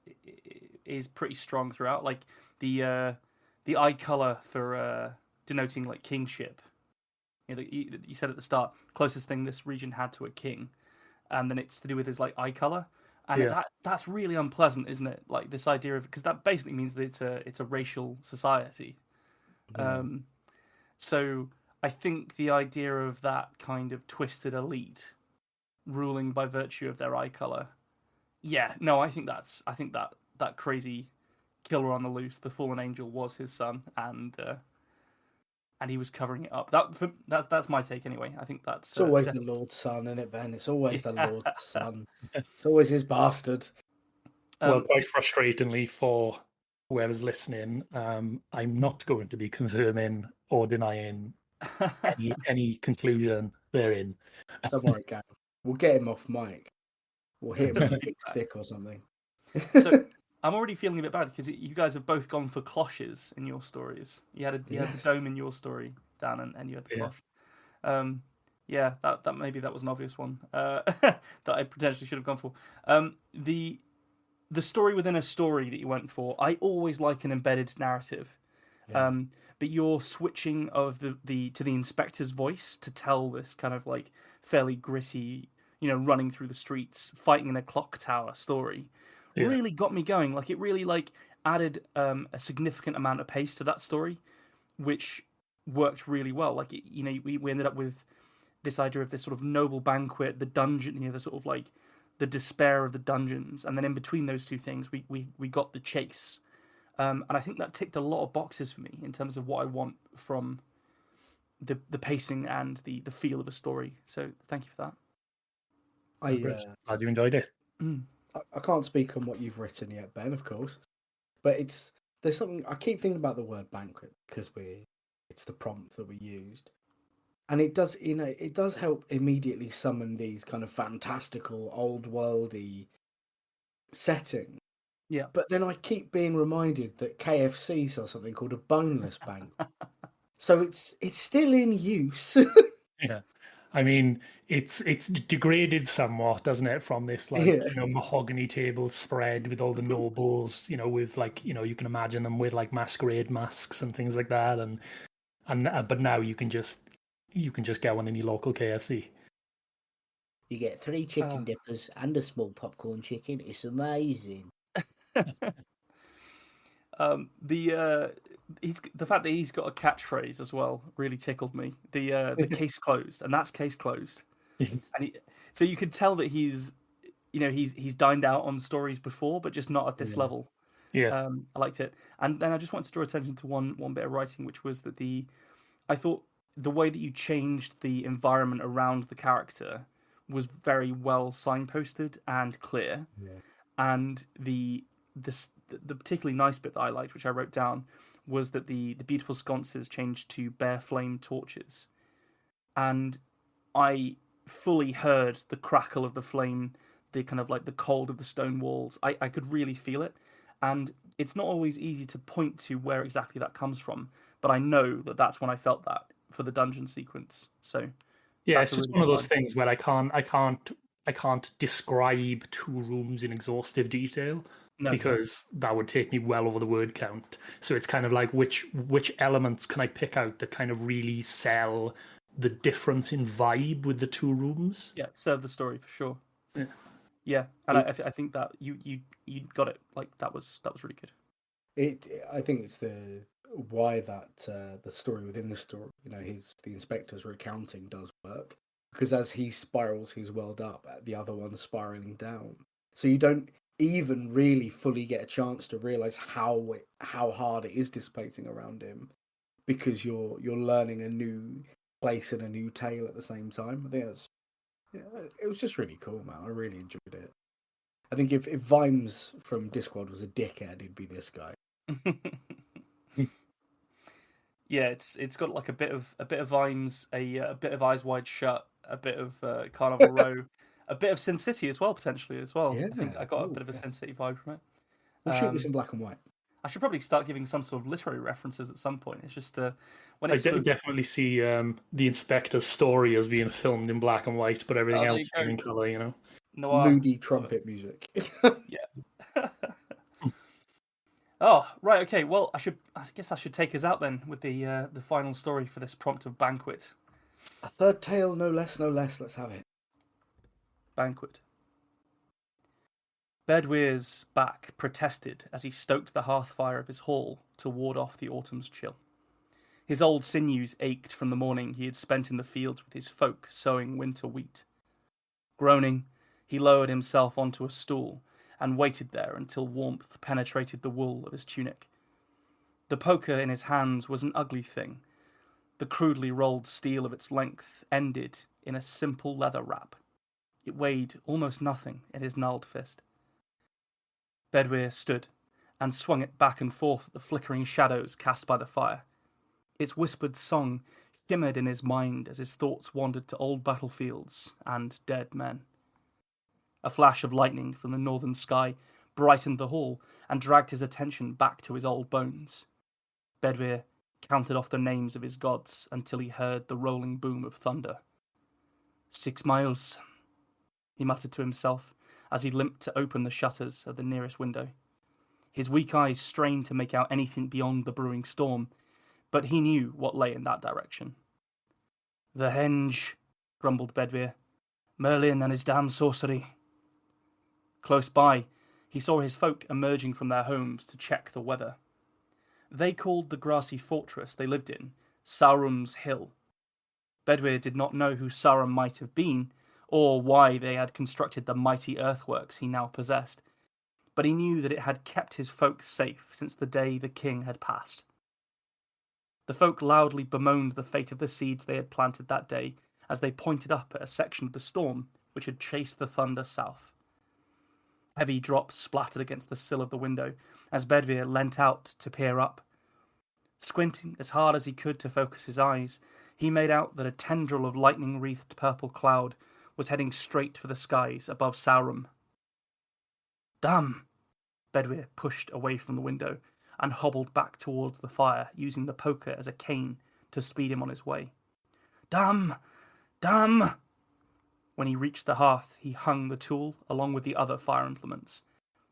pretty strong throughout. Like the eye color for denoting like kingship. You said at the start, closest thing this region had to a king, and then it's to do with his like eye color, and Yeah, that's really unpleasant, isn't it? Like this idea of because that basically means that it's a racial society. Yeah. Um, so I think the idea of that kind of twisted elite ruling by virtue of their eye color. Yeah, no, I think that crazy killer on the loose, the fallen angel, was his son, and he was covering it up. That's my take anyway. I think that's It's always the definitely Lord's son, isn't it, Ben? It's always the yeah. Lord's son. It's always his bastard. well, quite The, frustratingly for whoever's listening, I'm not going to be confirming or denying any conclusion therein. Don't worry, Gav. We'll get him off mic. We'll hit him with a big feedback. stick or something. So I'm already feeling a bit bad because you guys have both gone for cloches in your stories. You had the Yes. dome in your story, Dan, and you had the Yeah. cloche. Um, yeah, that maybe that was an obvious one that I potentially should have gone for. The story within a story that you went for, I always like an embedded narrative. Yeah. But your switching of the to the inspector's voice to tell this kind of like fairly gritty, running through the streets, fighting in a clock tower story, Yeah. really got me going. Like it really like added a significant amount of pace to that story, which worked really well. Like we ended up with this idea of this sort of noble banquet, the dungeon, the sort of like the despair of the dungeons, and then in between those two things, we got the chase, and I think that ticked a lot of boxes for me in terms of what I want from the pacing and the feel of a story. So thank you for that. Oh, I, great. uh, Glad you enjoyed it. I can't speak on what you've written yet, Ben, of course, but there's something I keep thinking about the word banquet because it's the prompt that we used, and it does help immediately summon these kind of fantastical old worldy settings. Yeah. But then I keep being reminded that KFC saw something called a boneless banquet, so it's still in use. Yeah. I mean, it's degraded somewhat, doesn't it, from this like, Yeah. mahogany table spread with all the nobles, with like, you can imagine them with like masquerade masks and things like that, and but now you can just get one in your local KFC. You get 3 Uh, chicken dippers and a small popcorn chicken. It's amazing. the fact that he's got a catchphrase as well really tickled me. The case closed, and that's case closed. And so you could tell that he's dined out on stories before, but just not at this Yeah. level. Yeah. I liked it, and then I just wanted to draw attention to one bit of writing, which was that I thought the way that you changed the environment around the character was very well signposted and clear, Yeah. and the particularly nice bit that I liked, which I wrote down, was that the beautiful sconces changed to bare flame torches, and I fully heard the crackle of the flame, the kind of like the cold of the stone walls. I could really feel it, and it's not always easy to point to where exactly that comes from, but I know that that's when I felt that for the dungeon sequence. So Yeah, that's it's a just really one of good those line. things where I can't describe 2 rooms in exhaustive detail No, because that would take me well over the word count. So it's kind of like which elements can I pick out that kind of really sell the difference in vibe with the 2 rooms? yeah, serve the story for sure. Yeah. Yeah, and It I think that you got it. Like that was really good. I think it's why that the story within the story, the inspector's recounting does work because as he spirals his world up, the other one's spiraling down. So you don't even really fully get a chance to realize how hard it is dissipating around him because you're learning a new place and a new tale at the same time. I think it was just really cool, man. I really enjoyed it. I think if Vimes from Discord was a dickhead, he'd be this guy. Yeah, it's got like a bit of Vimes, a bit of Eyes Wide Shut, a bit of Carnival Row, a bit of Sin City as well potentially as well. I think I Yeah. got a Oh, bit of a yeah. Sin City vibe from it. We'll shoot this Um, in black and white. I should probably start giving some sort of literary references at some point. It's just when I it's sort of definitely see the inspector's story as being filmed in black and white, but everything there you else go, being in color. noir. Moody Love it. trumpet music. Yeah. Oh, right, okay. Well, I guess I should take us out then with the final story for this prompt of Banquet. A third tale, no less, no less. Let's have it. Banquet. Bedwyer's back protested as he stoked the hearth fire of his hall to ward off the autumn's chill. His old sinews ached from the morning he had spent in the fields with his folk sowing winter wheat. Groaning, he lowered himself onto a stool and waited there until warmth penetrated the wool of his tunic. The poker in his hands was an ugly thing. The crudely rolled steel of its length ended in a simple leather wrap. It weighed almost nothing in his gnarled fist. Bedwyr stood and swung it back and forth at the flickering shadows cast by the fire. Its whispered song shimmered in his mind as his thoughts wandered to old battlefields and dead men. A flash of lightning from the northern sky brightened the hall and dragged his attention back to his old bones. Bedwyr counted off the names of his gods until he heard the rolling boom of thunder. 6 miles, he muttered to himself as he limped to open the shutters of the nearest window. His weak eyes strained to make out anything beyond the brewing storm, but he knew what lay in that direction. "The henge," grumbled Bedwyr. "Merlin and his damned sorcery." Close by, he saw his folk emerging from their homes to check the weather. They called the grassy fortress they lived in Saurum's Hill. Bedwyr did not know who Saurum might have been, or why they had constructed the mighty earthworks he now possessed, but he knew that it had kept his folk safe since the day the king had passed. The folk loudly bemoaned the fate of the seeds they had planted that day as they pointed up at a section of the storm which had chased the thunder south. Heavy drops splattered against the sill of the window as Bedwyr leant out to peer up. Squinting as hard as he could to focus his eyes, he made out that a tendril of lightning-wreathed purple cloud was heading straight for the skies above Saurum. "Damn!" Bedwyr pushed away from the window and hobbled back towards the fire, using the poker as a cane to speed him on his way. "Damn! Damn!" When he reached the hearth, he hung the tool along with the other fire implements.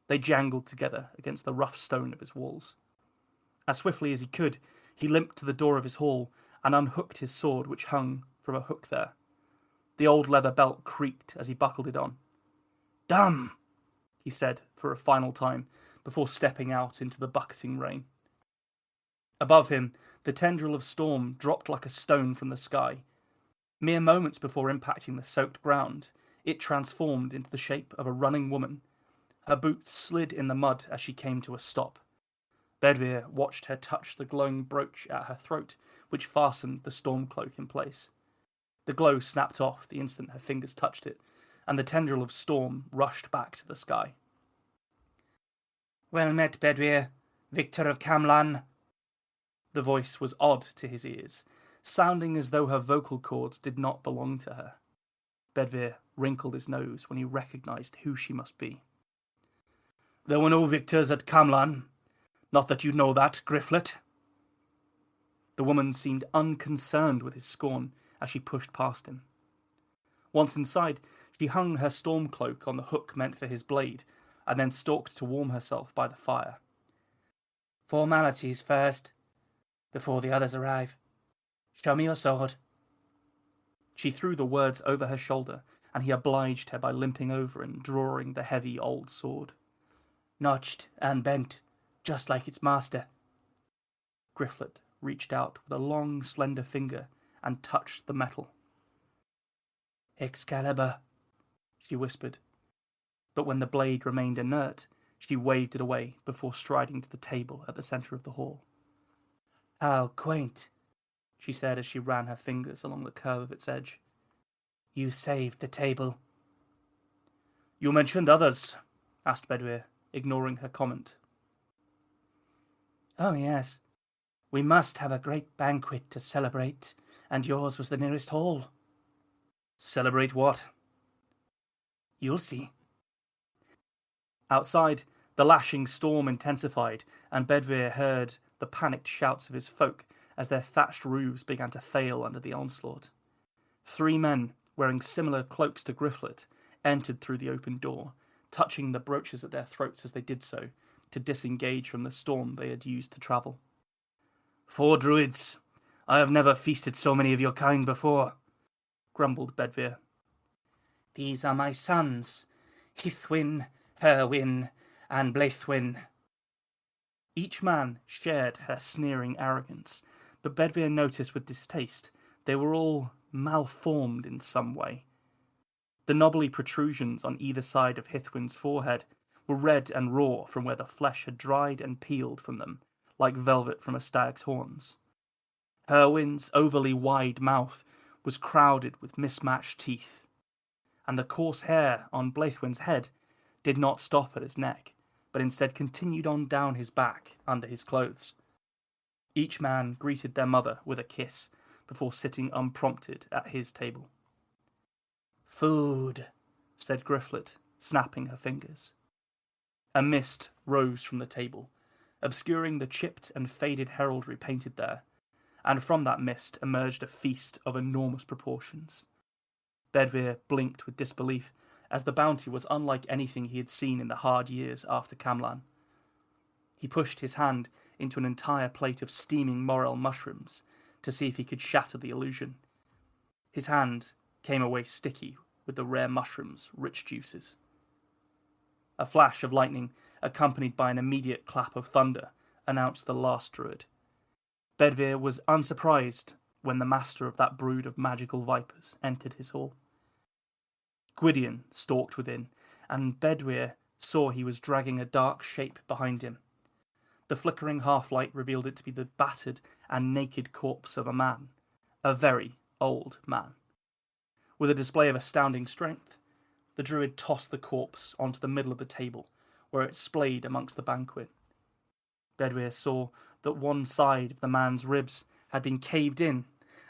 They jangled together against the rough stone of his walls. As swiftly as he could, he limped to the door of his hall and unhooked his sword, which hung from a hook there. The old leather belt creaked as he buckled it on. "Damn!" he said for a final time before stepping out into the bucketing rain. Above him, the tendril of storm dropped like a stone from the sky. Mere moments before impacting the soaked ground, it transformed into the shape of a running woman. Her boots slid in the mud as she came to a stop. Bedwyr watched her touch the glowing brooch at her throat, which fastened the storm cloak in place. The glow snapped off the instant her fingers touched it, and the tendril of storm rushed back to the sky. "Well met, Bedwyr, victor of Camlan." The voice was odd to his ears, sounding as though her vocal cords did not belong to her. Bedwyr wrinkled his nose when he recognized who she must be. "There were no victors at Camlan. Not that you know that, Grifflet." The woman seemed unconcerned with his scorn as she pushed past him. Once inside, she hung her storm cloak on the hook meant for his blade, and then stalked to warm herself by the fire. "Formalities first, before the others arrive. Show me your sword." She threw the words over her shoulder, and he obliged her by limping over and drawing the heavy old sword. "Notched and bent, just like its master." Grifflet reached out with a long, slender finger and touched the metal. "Excalibur," she whispered, but when the blade remained inert, she waved it away before striding to the table at the centre of the hall. "How quaint," she said as she ran her fingers along the curve of its edge. "You saved the table." "You mentioned others," asked Bedwyr, ignoring her comment. "Oh, yes. We must have a great banquet to celebrate, and yours was the nearest hall." "Celebrate what?" "You'll see." Outside, the lashing storm intensified, and Bedwyr heard the panicked shouts of his folk as their thatched roofs began to fail under the onslaught. 3 men, wearing similar cloaks to Grifflet, entered through the open door, touching the brooches at their throats as they did so, to disengage from the storm they had used to travel. 4 druids. I have never feasted so many of your kind before," grumbled Bedwyr. "These are my sons, Hithwin, Herwin, and Blaethwin." Each man shared her sneering arrogance, but Bedwyr noticed with distaste they were all malformed in some way. The knobbly protrusions on either side of Hithwin's forehead were red and raw from where the flesh had dried and peeled from them, like velvet from a stag's horns. Herwin's overly wide mouth was crowded with mismatched teeth, and the coarse hair on Blaethwin's head did not stop at his neck, but instead continued on down his back under his clothes. Each man greeted their mother with a kiss before sitting unprompted at his table. "Food," said Grifflet, snapping her fingers. A mist rose from the table, obscuring the chipped and faded heraldry painted there, and from that mist emerged a feast of enormous proportions. Bedwyr blinked with disbelief, as the bounty was unlike anything he had seen in the hard years after Camlan. He pushed his hand into an entire plate of steaming morel mushrooms to see if he could shatter the illusion. His hand came away sticky with the rare mushroom's rich juices. A flash of lightning, accompanied by an immediate clap of thunder, announced the last druid. Bedwyr was unsurprised when the master of that brood of magical vipers entered his hall. Gwydion stalked within, and Bedwyr saw he was dragging a dark shape behind him. The flickering half-light revealed it to be the battered and naked corpse of a man, a very old man. With a display of astounding strength, the druid tossed the corpse onto the middle of the table, where it splayed amongst the banquet. Bedwyr saw that one side of the man's ribs had been caved in,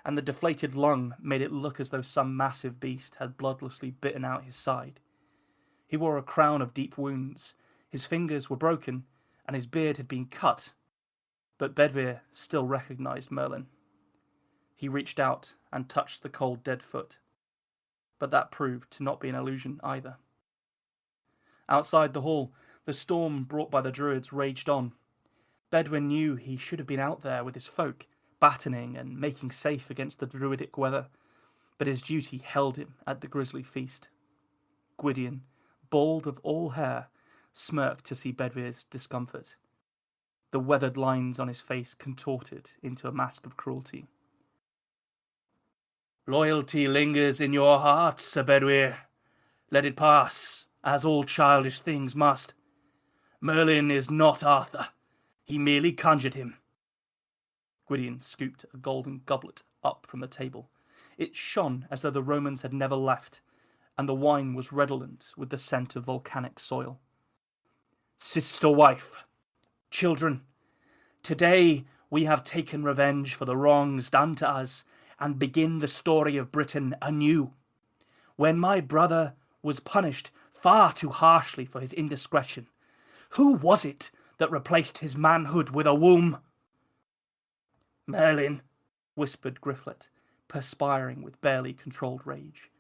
and the deflated lung made it look as though some massive beast had bloodlessly bitten out his side. He wore a crown of deep wounds, his fingers were broken, and his beard had been cut, but Bedwyr still recognized Merlin. He reached out and touched the cold dead foot, but that proved to not be an illusion either. Outside the hall, the storm brought by the druids raged on. Bedwyr knew he should have been out there with his folk, battening and making safe against the druidic weather, but his duty held him at the grisly feast. Gwydion, bald of all hair, smirked to see Bedwyr's discomfort. The weathered lines on his face contorted into a mask of cruelty. "Loyalty lingers in your heart, Sir Bedwyr. Let it pass, as all childish things must. Merlin is not Arthur. He merely conjured him." Gwydion scooped a golden goblet up from the table. It shone as though the Romans had never left, and the wine was redolent with the scent of volcanic soil. "Sister wife, children, today we have taken revenge for the wrongs done to us and begin the story of Britain anew. When my brother was punished far too harshly for his indiscretion, who was it that replaced his manhood with a womb?" "Merlin," whispered Grifflet, perspiring with barely controlled rage.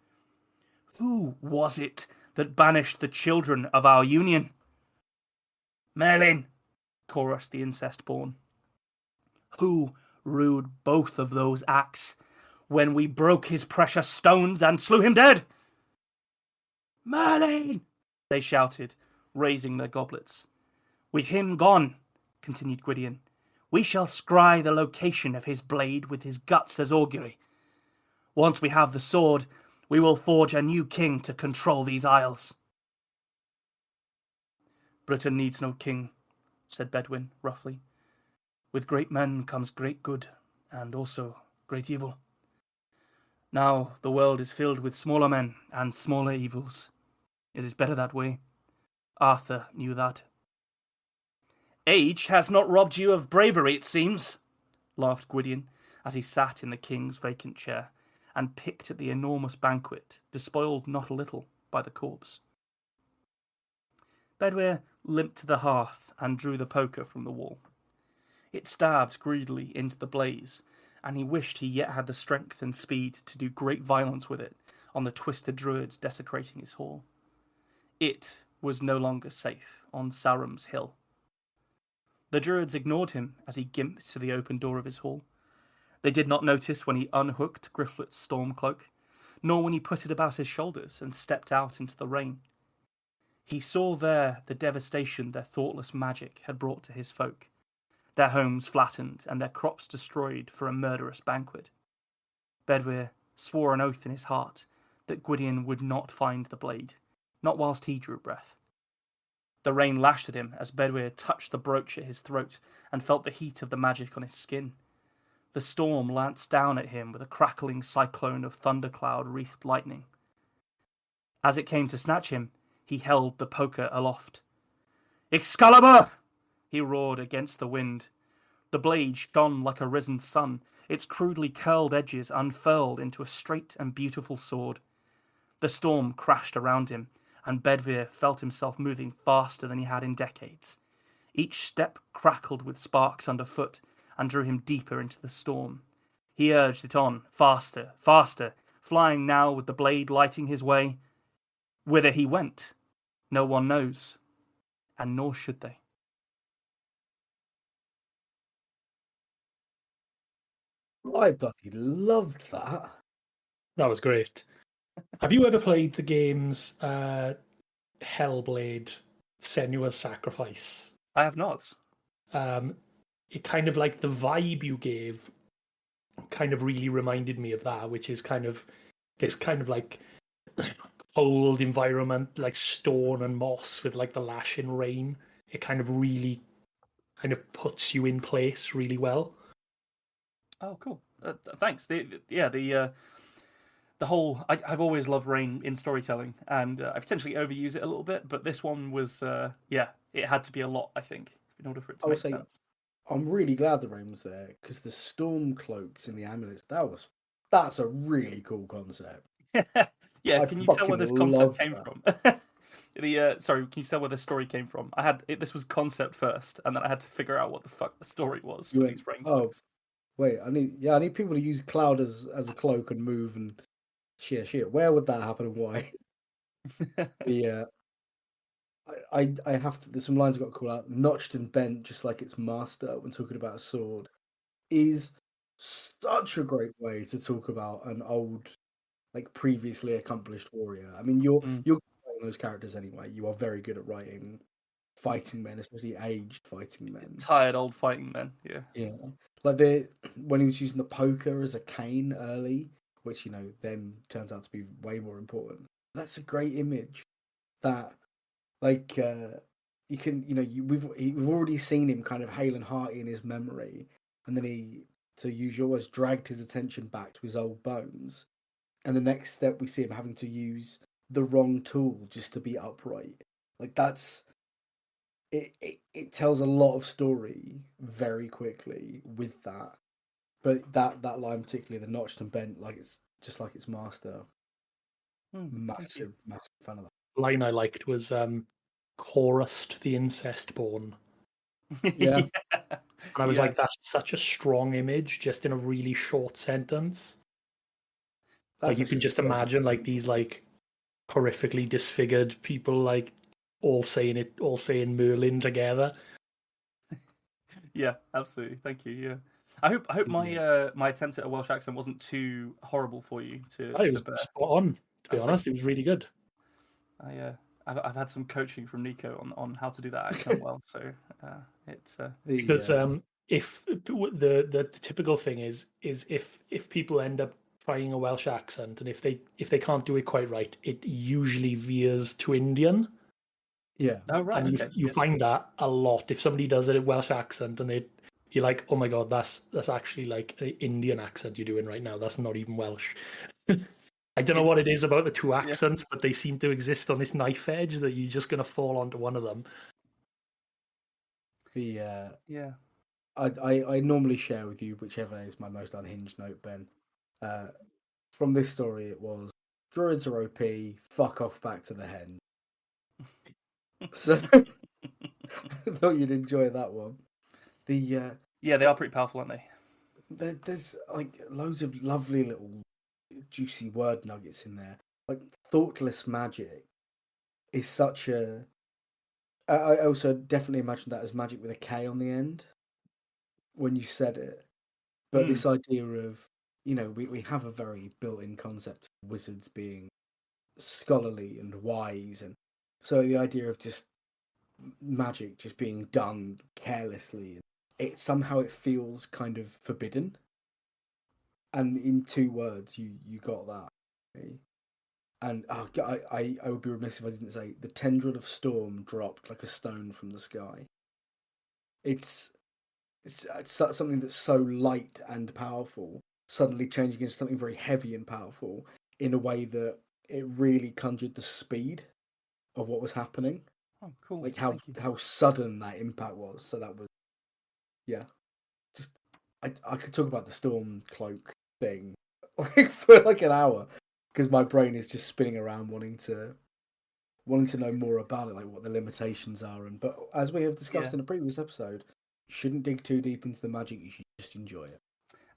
"Who was it that banished the children of our union?" "Merlin," chorused the incest-born. "Who rued both of those acts when we broke his precious stones and slew him dead?" "Merlin!" they shouted, raising their goblets. "With him gone," continued Gwydion, "we shall scry the location of his blade with his guts as augury. Once we have the sword, we will forge a new king to control these isles." "Britain needs no king," said Bedwyn roughly. "With great men comes great good, and also great evil. Now the world is filled with smaller men and smaller evils. It is better that way. Arthur knew that." "Age has not robbed you of bravery, it seems," laughed Gwydion, as he sat in the king's vacant chair and picked at the enormous banquet, despoiled not a little by the corpse. Bedwyr limped to the hearth and drew the poker from the wall. It stabbed greedily into the blaze, and he wished he yet had the strength and speed to do great violence with it on the twisted druids desecrating his hall. It was no longer safe on Sauron's hill. The druids ignored him as he gimped to the open door of his hall. They did not notice when he unhooked Grifflet's storm cloak, nor when he put it about his shoulders and stepped out into the rain. He saw there the devastation their thoughtless magic had brought to his folk, their homes flattened and their crops destroyed for a murderous banquet. Bedwyr swore an oath in his heart that Gwydion would not find the blade, not whilst he drew breath. The rain lashed at him as Bedwyr touched the brooch at his throat and felt the heat of the magic on his skin. The storm lanced down at him with a crackling cyclone of thundercloud-wreathed lightning. As it came to snatch him, he held the poker aloft. "Excalibur!" he roared against the wind. The blade shone like a risen sun, its crudely curled edges unfurled into a straight and beautiful sword. The storm crashed around him, and Bedwyr felt himself moving faster than he had in decades. Each step crackled with sparks underfoot and drew him deeper into the storm. He urged it on, faster, faster, flying now with the blade lighting his way. Whither he went, no one knows, and nor should they. I bloody loved that. That was great. Have you ever played the games Hellblade: Senua's Sacrifice? I have not. It kind of like the vibe you gave kind of really reminded me of that, which is kind of this kind of like cold environment, like stone and moss with like the lashing rain. It kind of really kind of puts you in place really well. Oh, cool. Thanks. The whole I've always loved rain in storytelling, and I potentially overuse it a little bit, but this one was it had to be a lot, I think, in order for it I to will make say, sense. I'm really glad the rain was there because the storm cloaks and the amulets, that's a really cool concept. Yeah, I can you tell where fucking this concept love came that. from? Sorry, can you tell where this story came from? This was concept first, and then I had to figure out what the fuck the story was You for went, these rain oh cloaks. wait, I need people to use cloud as a cloak and move and shit. Where would that happen and why? The I have to. There's some lines I've got to call out. Notched and bent, just like its master, when talking about a sword, is such a great way to talk about an old, like previously accomplished warrior. I mean, Mm. you're writing those characters anyway. You are very good at writing fighting men, especially aged fighting men. Tired old fighting men. Yeah. Yeah, like the when he was using the poker as a cane early, which then turns out to be way more important. That's a great image. That like you can we've already seen him kind of hale and hearty in his memory, and then to use your words, dragged his attention back to his old bones, and the next step we see him having to use the wrong tool just to be upright. Like that's it tells a lot of story very quickly with that. But that line particularly, the notched and bent, like it's just like its master. Thank you. Massive fan of that. Line I liked was chorused the incest born. Yeah, Yeah. And I was Yeah. like, that's such a strong image just in a really short sentence. that's Like you actually can a good just way to imagine like these like horrifically disfigured people like all saying Merlin together. Yeah, absolutely. Thank you. Yeah. I hope my yeah. my attempt at a Welsh accent wasn't too horrible for you Oh, it to was bear. spot on, to be Thank honest. It you. was really good. I I've had some coaching from Nico on how to do that accent well, so it's Because The if the typical thing is if people end up trying a Welsh accent and if they can't do it quite right, it usually veers to Indian. yeah. oh right, And okay. you Yeah. find that a lot if somebody does a Welsh accent and you're like, oh my god, that's actually like an Indian accent you're doing right now. That's not even Welsh. I don't know It, what it is about the two yeah. accents, but they seem to exist on this knife edge that you're just gonna fall onto one of them. The Yeah. I normally share with you whichever is my most unhinged note, Ben. Uh, from this story, it was druids are OP. Fuck off back to the hen. So I thought you'd enjoy that one. The Yeah, they are pretty powerful, aren't they? there's like loads of lovely little juicy word nuggets in there. Like thoughtless magic is such a. I also definitely imagine that as magic with a K on the end when you said it. But Mm. this idea of we have a very built-in concept of wizards being scholarly and wise, and so the idea of just magic just being done carelessly, it feels kind of forbidden. And in two words, you got that. Okay? And I would be remiss if I didn't say the tendril of storm dropped like a stone from the sky. It's it's something that's so light and powerful suddenly changing into something very heavy and powerful in a way that it really conjured the speed of what was happening, Oh, cool. like Thank you. how sudden that impact was. So that was yeah, just I could talk about the storm cloak thing like for like an hour because my brain is just spinning around wanting to know more about it, like what the limitations are. And but as we have Yeah. discussed in a previous episode, you shouldn't dig too deep into the magic. You should just enjoy it.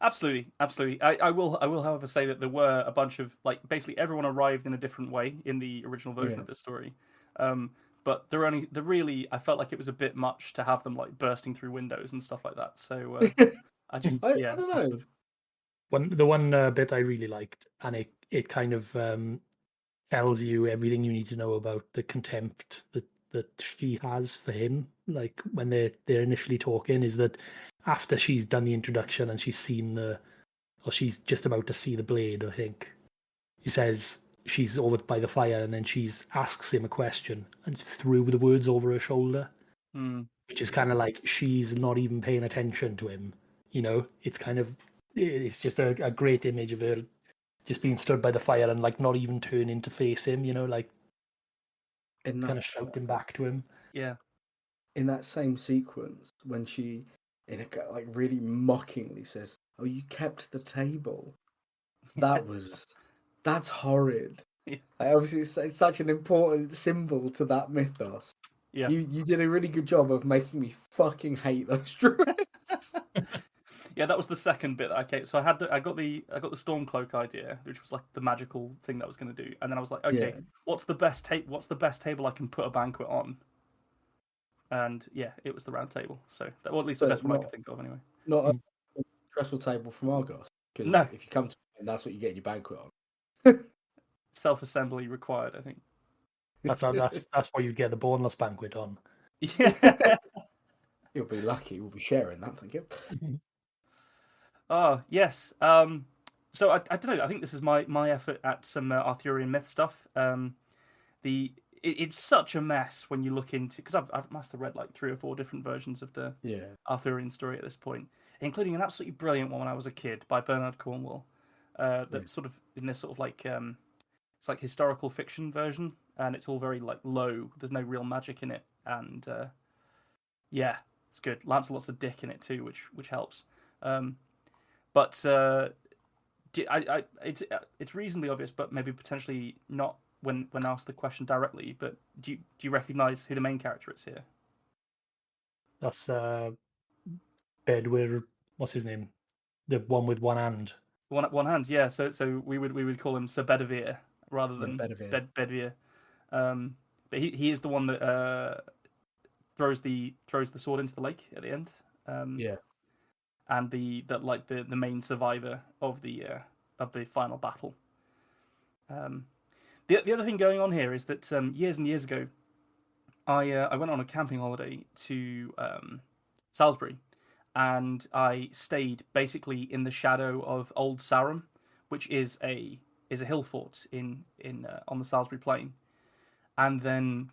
Absolutely, absolutely. I will, however, say that there were a bunch of like basically everyone arrived in a different way in the original version Yeah. of the story. Um, but they're really I felt like it was a bit much to have them like bursting through windows and stuff like that. So I just I don't I sort know. of The one bit I really liked, and it kind of tells you everything you need to know about the contempt that she has for him. Like when they're initially talking, is that after she's done the introduction and she's seen or she's just about to see the blade, I think. He says she's over by the fire, and then she's asks him a question and threw the words over her shoulder, which is kind of like she's not even paying attention to him. It's kind of it's just a great image of her just being stood by the fire and like not even turning to face him. Like kind of shouting back to him. Yeah. In that same sequence, when she, like really mockingly says, "Oh, you kept the table." That's horrid. Yeah. Obviously, it's such an important symbol to that mythos. Yeah. You did a really good job of making me fucking hate those druids. Yeah, that was the second bit that I came. So I got the Stormcloak idea, which was like the magical thing that I was going to do, and then I was like, okay, Yeah. what's the best table I can put a banquet on? And yeah, it was the round table. So or at least the best one I could think of, anyway. Not a trestle table from Argos, because No. if you come to it, that's what you get your banquet on. Self-assembly required, I think. That's why you get the boneless banquet on. Yeah. You'll be lucky. We'll be sharing that. Thank you. Oh yes. So I don't know. I think this is my effort at some Arthurian myth stuff. It's such a mess when you look into, because I must have read like 3 or 4 different versions of the Arthurian story at this point, including an absolutely brilliant one when I was a kid by Bernard Cornwell. That's sort of in this sort of like it's like historical fiction version, and it's all very like low. There's no real magic in it, and yeah, it's good. Lancelot's a dick in it too, which helps. But it's reasonably obvious, but maybe potentially not when asked the question directly. But do you recognise who the main character is here? That's Bedwyr. What's his name? The one with one hand. One hand, yeah. So we would call him Sir Bedivere rather than Bedivere. But he is the one that throws the sword into the lake at the end. And the main survivor of the final battle. The other thing going on here is that years and years ago, I went on a camping holiday to Salisbury, and I stayed basically in the shadow of Old Sarum, which is a hill fort in on the Salisbury Plain, and then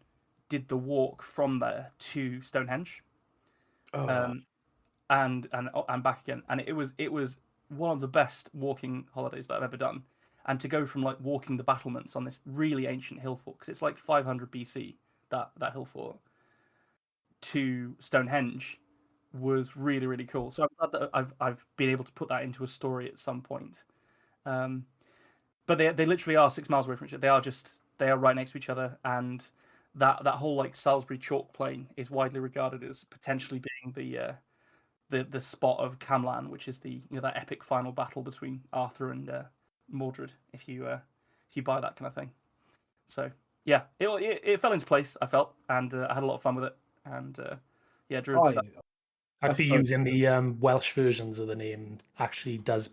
did the walk from there to Stonehenge. And back again, and it was one of the best walking holidays that I've ever done. And to go from like walking the battlements on this really ancient hill fort, because it's like 500 BC that hill fort, to Stonehenge was really, really cool. So I'm glad that I've been able to put that into a story at some point. But they literally are 6 miles away from each other. They are right next to each other, and that whole like Salisbury chalk plain is widely regarded as potentially being the spot of Camlan, which is that epic final battle between Arthur and Mordred. If you buy that kind of thing, so yeah, it fell into place. I felt, and I had a lot of fun with it, and yeah, Druids. Actually, using the Welsh versions of the name actually does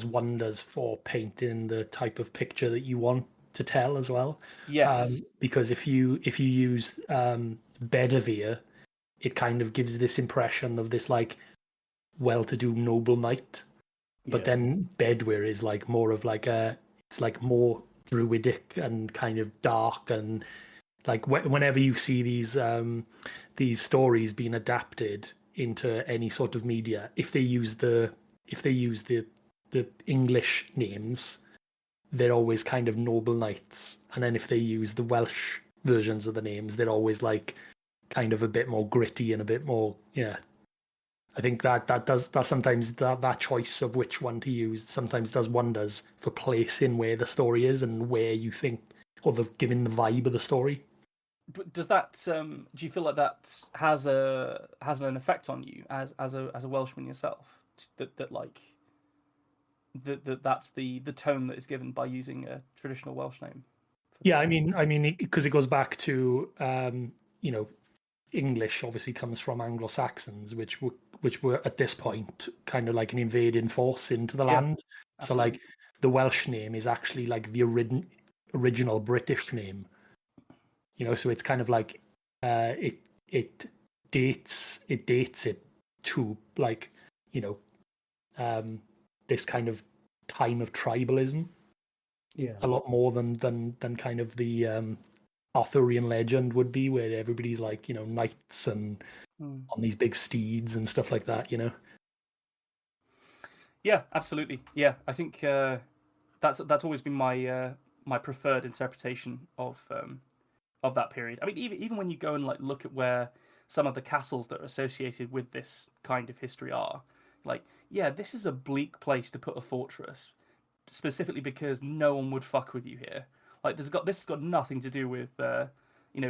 wonders for painting the type of picture that you want to tell as well. Yes, because if you use Bedivere, it kind of gives this impression of this like well-to-do noble knight, but then Bedwyr is like more of like it's like more druidic and kind of dark, and like whenever you see these stories being adapted into any sort of media, if they use the English names, they're always kind of noble knights, and then if they use the Welsh versions of the names, they're always like kind of a bit more gritty and a bit more I think that sometimes that choice of which one to use sometimes does wonders for placing where the story is and where you think, or giving the vibe of the story. But does that do you feel like that has an effect on you as a Welshman yourself? That's the tone that is given by using a traditional Welsh name. Yeah, I mean, because it goes back to English obviously comes from Anglo-Saxons, which which were at this point kind of like an invading force into the land. So absolutely. like the Welsh name is actually like the original British name. So it's kind of like it dates it to like this kind of time of tribalism a lot more than kind of the Arthurian legend would be, where everybody's like knights and on these big steeds and stuff like that. Yeah, absolutely. Yeah, I think that's always been my my preferred interpretation of that period. I mean, even when you go and like look at where some of the castles that are associated with this kind of history are, like, yeah, this is a bleak place to put a fortress, specifically because no one would fuck with you here. Like, this has got nothing to do with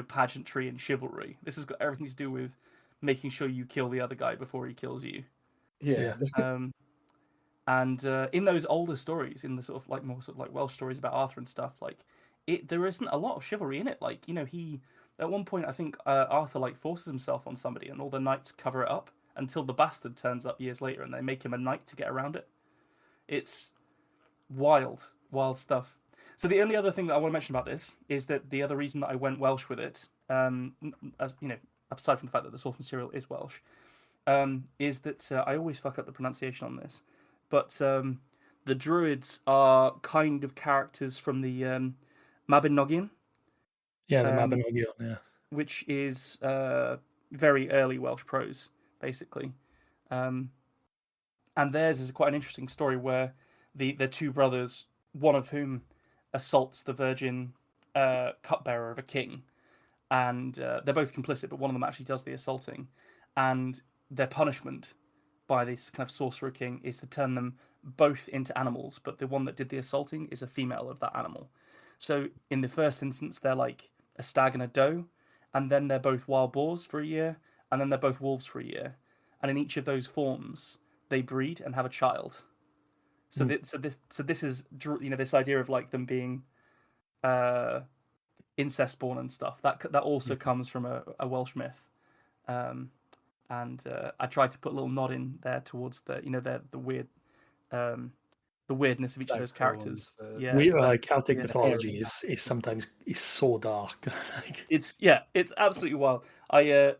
pageantry and chivalry. This has got everything to do with making sure you kill the other guy before he kills you. Yeah. And in those older stories, in the sort of like more sort of like Welsh stories about Arthur and stuff, like there isn't a lot of chivalry in it. Like, he at one point I think Arthur like forces himself on somebody, and all the knights cover it up until the bastard turns up years later, and they make him a knight to get around it. It's wild, wild stuff. So the only other thing that I want to mention about this is that the other reason that I went Welsh with it, as aside from the fact that the source material is Welsh, is that I always fuck up the pronunciation on this, but the druids are kind of characters from the Mabinogion. Yeah, the Mabinogion, yeah. Which is very early Welsh prose, basically. And theirs is quite an interesting story where the two brothers, one of whom assaults the virgin cupbearer of a king, and they're both complicit, but one of them actually does the assaulting, and their punishment by this kind of sorcerer king is to turn them both into animals, but the one that did the assaulting is a female of that animal. So in the first instance, they're like a stag and a doe, and then they're both wild boars for a year, and then they're both wolves for a year, and in each of those forms, they breed and have a child. So this is this idea of like them being incest born and stuff. That also comes from a Welsh myth. And I tried to put a little nod in there towards the weird, the weirdness of each of those characters. Yeah, exactly. Celtic Yeah. mythology is sometimes so dark. It's absolutely wild. I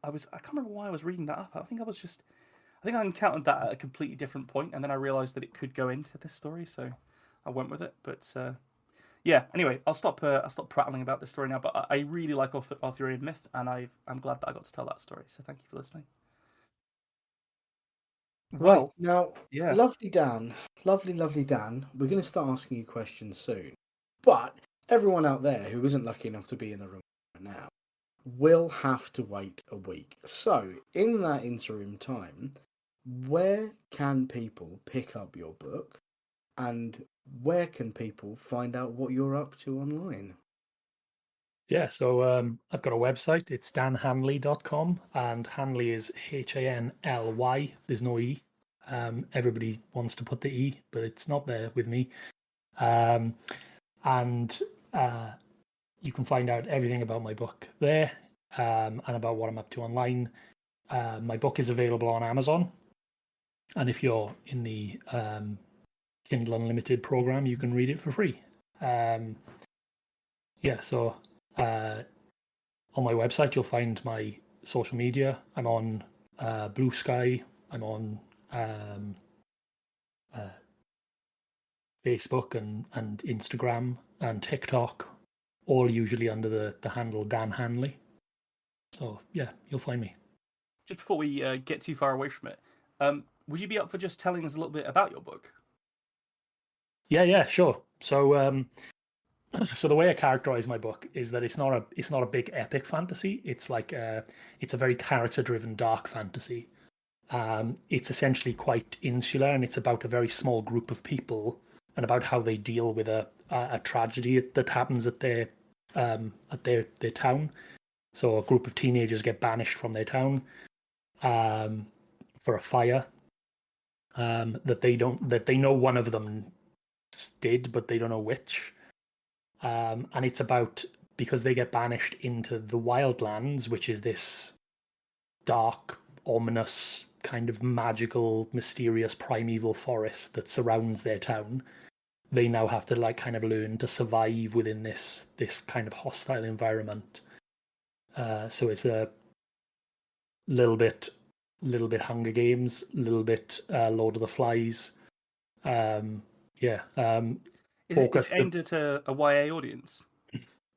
can't remember why I was reading that up. I think I encountered that at a completely different point, and then I realised that it could go into this story, so I went with it. But yeah, anyway, I'll stop prattling about this story now. But I really like Arthurian myth, and I'm glad that I got to tell that story. So thank you for listening. Right, Well, now, yeah. lovely Dan, lovely Dan, we're going to start asking you questions soon. But everyone out there who isn't lucky enough to be in the room right now will have to wait a week. So, in that interim time, where can people pick up your book, and where can people find out what you're up to online? Yeah, so I've got a website. It's danhanley.com, and Hanley is Hanly. There's no E. Everybody wants to put the E, but it's not there with me. And you can find out everything about my book there, and about what I'm up to online. My book is available on Amazon, and if you're in the Kindle Unlimited program, you can read it for free. So on my website, you'll find my social media. I'm on Blue Sky. I'm on Facebook and Instagram and TikTok, all usually under the handle Dan Hanley. So yeah, you'll find me. Just before we get too far away from it, would you be up for just telling us a little bit about your book? Yeah, sure. So so the way I characterize my book is that it's not a big epic fantasy. It's like it's a very character driven dark fantasy. It's essentially quite insular, and it's about a very small group of people and about how they deal with a tragedy that happens at their town. So a group of teenagers get banished from their town for a fire that they know one of them did, but they don't know which. And it's about, because they get banished into the Wildlands, which is this dark, ominous kind of magical, mysterious, primeval forest that surrounds their town. They now have to like kind of learn to survive within this kind of hostile environment. So it's a little bit Hunger Games, a little bit Lord of the Flies. Is it Focus aimed at a YA audience?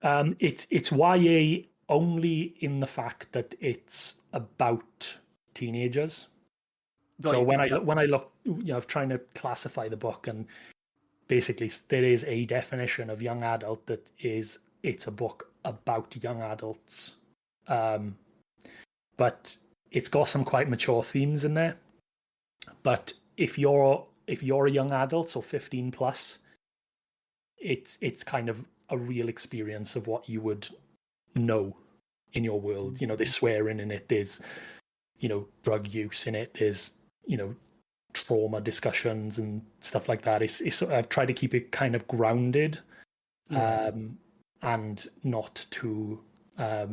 It's YA only in the fact that it's about teenagers. So when I look, I'm trying to classify the book, and basically there is a definition of young adult that is it's a book about young adults, but it's got some quite mature themes in there. But if you're a young adult, so 15 plus, it's kind of a real experience of what you would know in your world. There's swearing in it, there's drug use in it, there's trauma discussions and stuff like that. It's I've tried to keep it kind of grounded, and not too I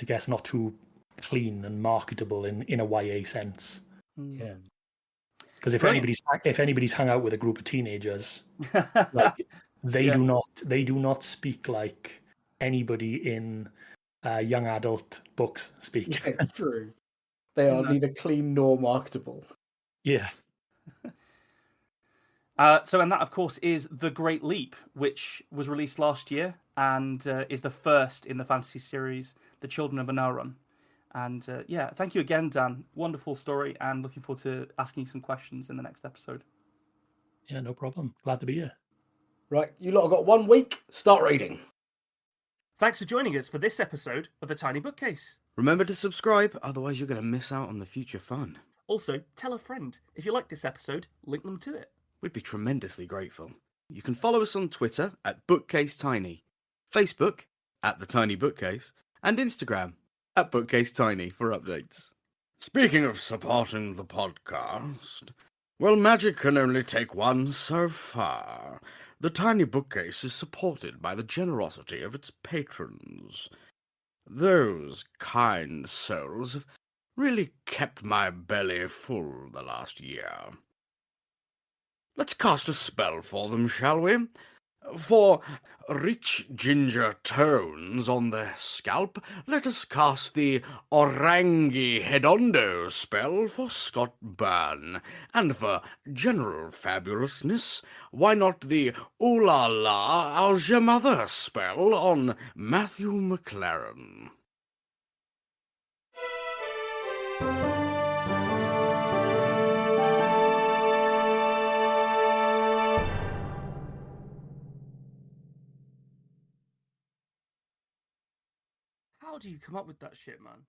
guess not too clean and marketable in a YA sense. Yeah. Because if anybody's hung out with a group of teenagers, like they do not speak like anybody in young adult books speak. Yeah, true. They are neither clean nor marketable. Yeah. And that, of course, is The Great Leap, which was released last year and is the first in the fantasy series, The Children of Anarun. And thank you again, Dan. Wonderful story, and looking forward to asking you some questions in the next episode. Yeah, no problem. Glad to be here. Right, you lot have got 1 week. Start reading. Thanks for joining us for this episode of The Tiny Bookcase. Remember to subscribe, otherwise you're going to miss out on the future fun. Also, tell a friend. If you like this episode, link them to it. We'd be tremendously grateful. You can follow us on Twitter at BookcaseTiny, Facebook at The Tiny Bookcase, and Instagram at BookcaseTiny for updates. Speaking of supporting the podcast, well, magic can only take one so far. The Tiny Bookcase is supported by the generosity of its patrons. Those kind souls have really kept my belly full the last year. Let's cast a spell for them, shall we? For rich ginger tones on their scalp, let us cast the Orangi Hedondo spell for Scott Byrne. And for general fabulousness, why not the Ooh La La How's Your Mother spell on Matthew McLaren? How do you come up with that shit, man?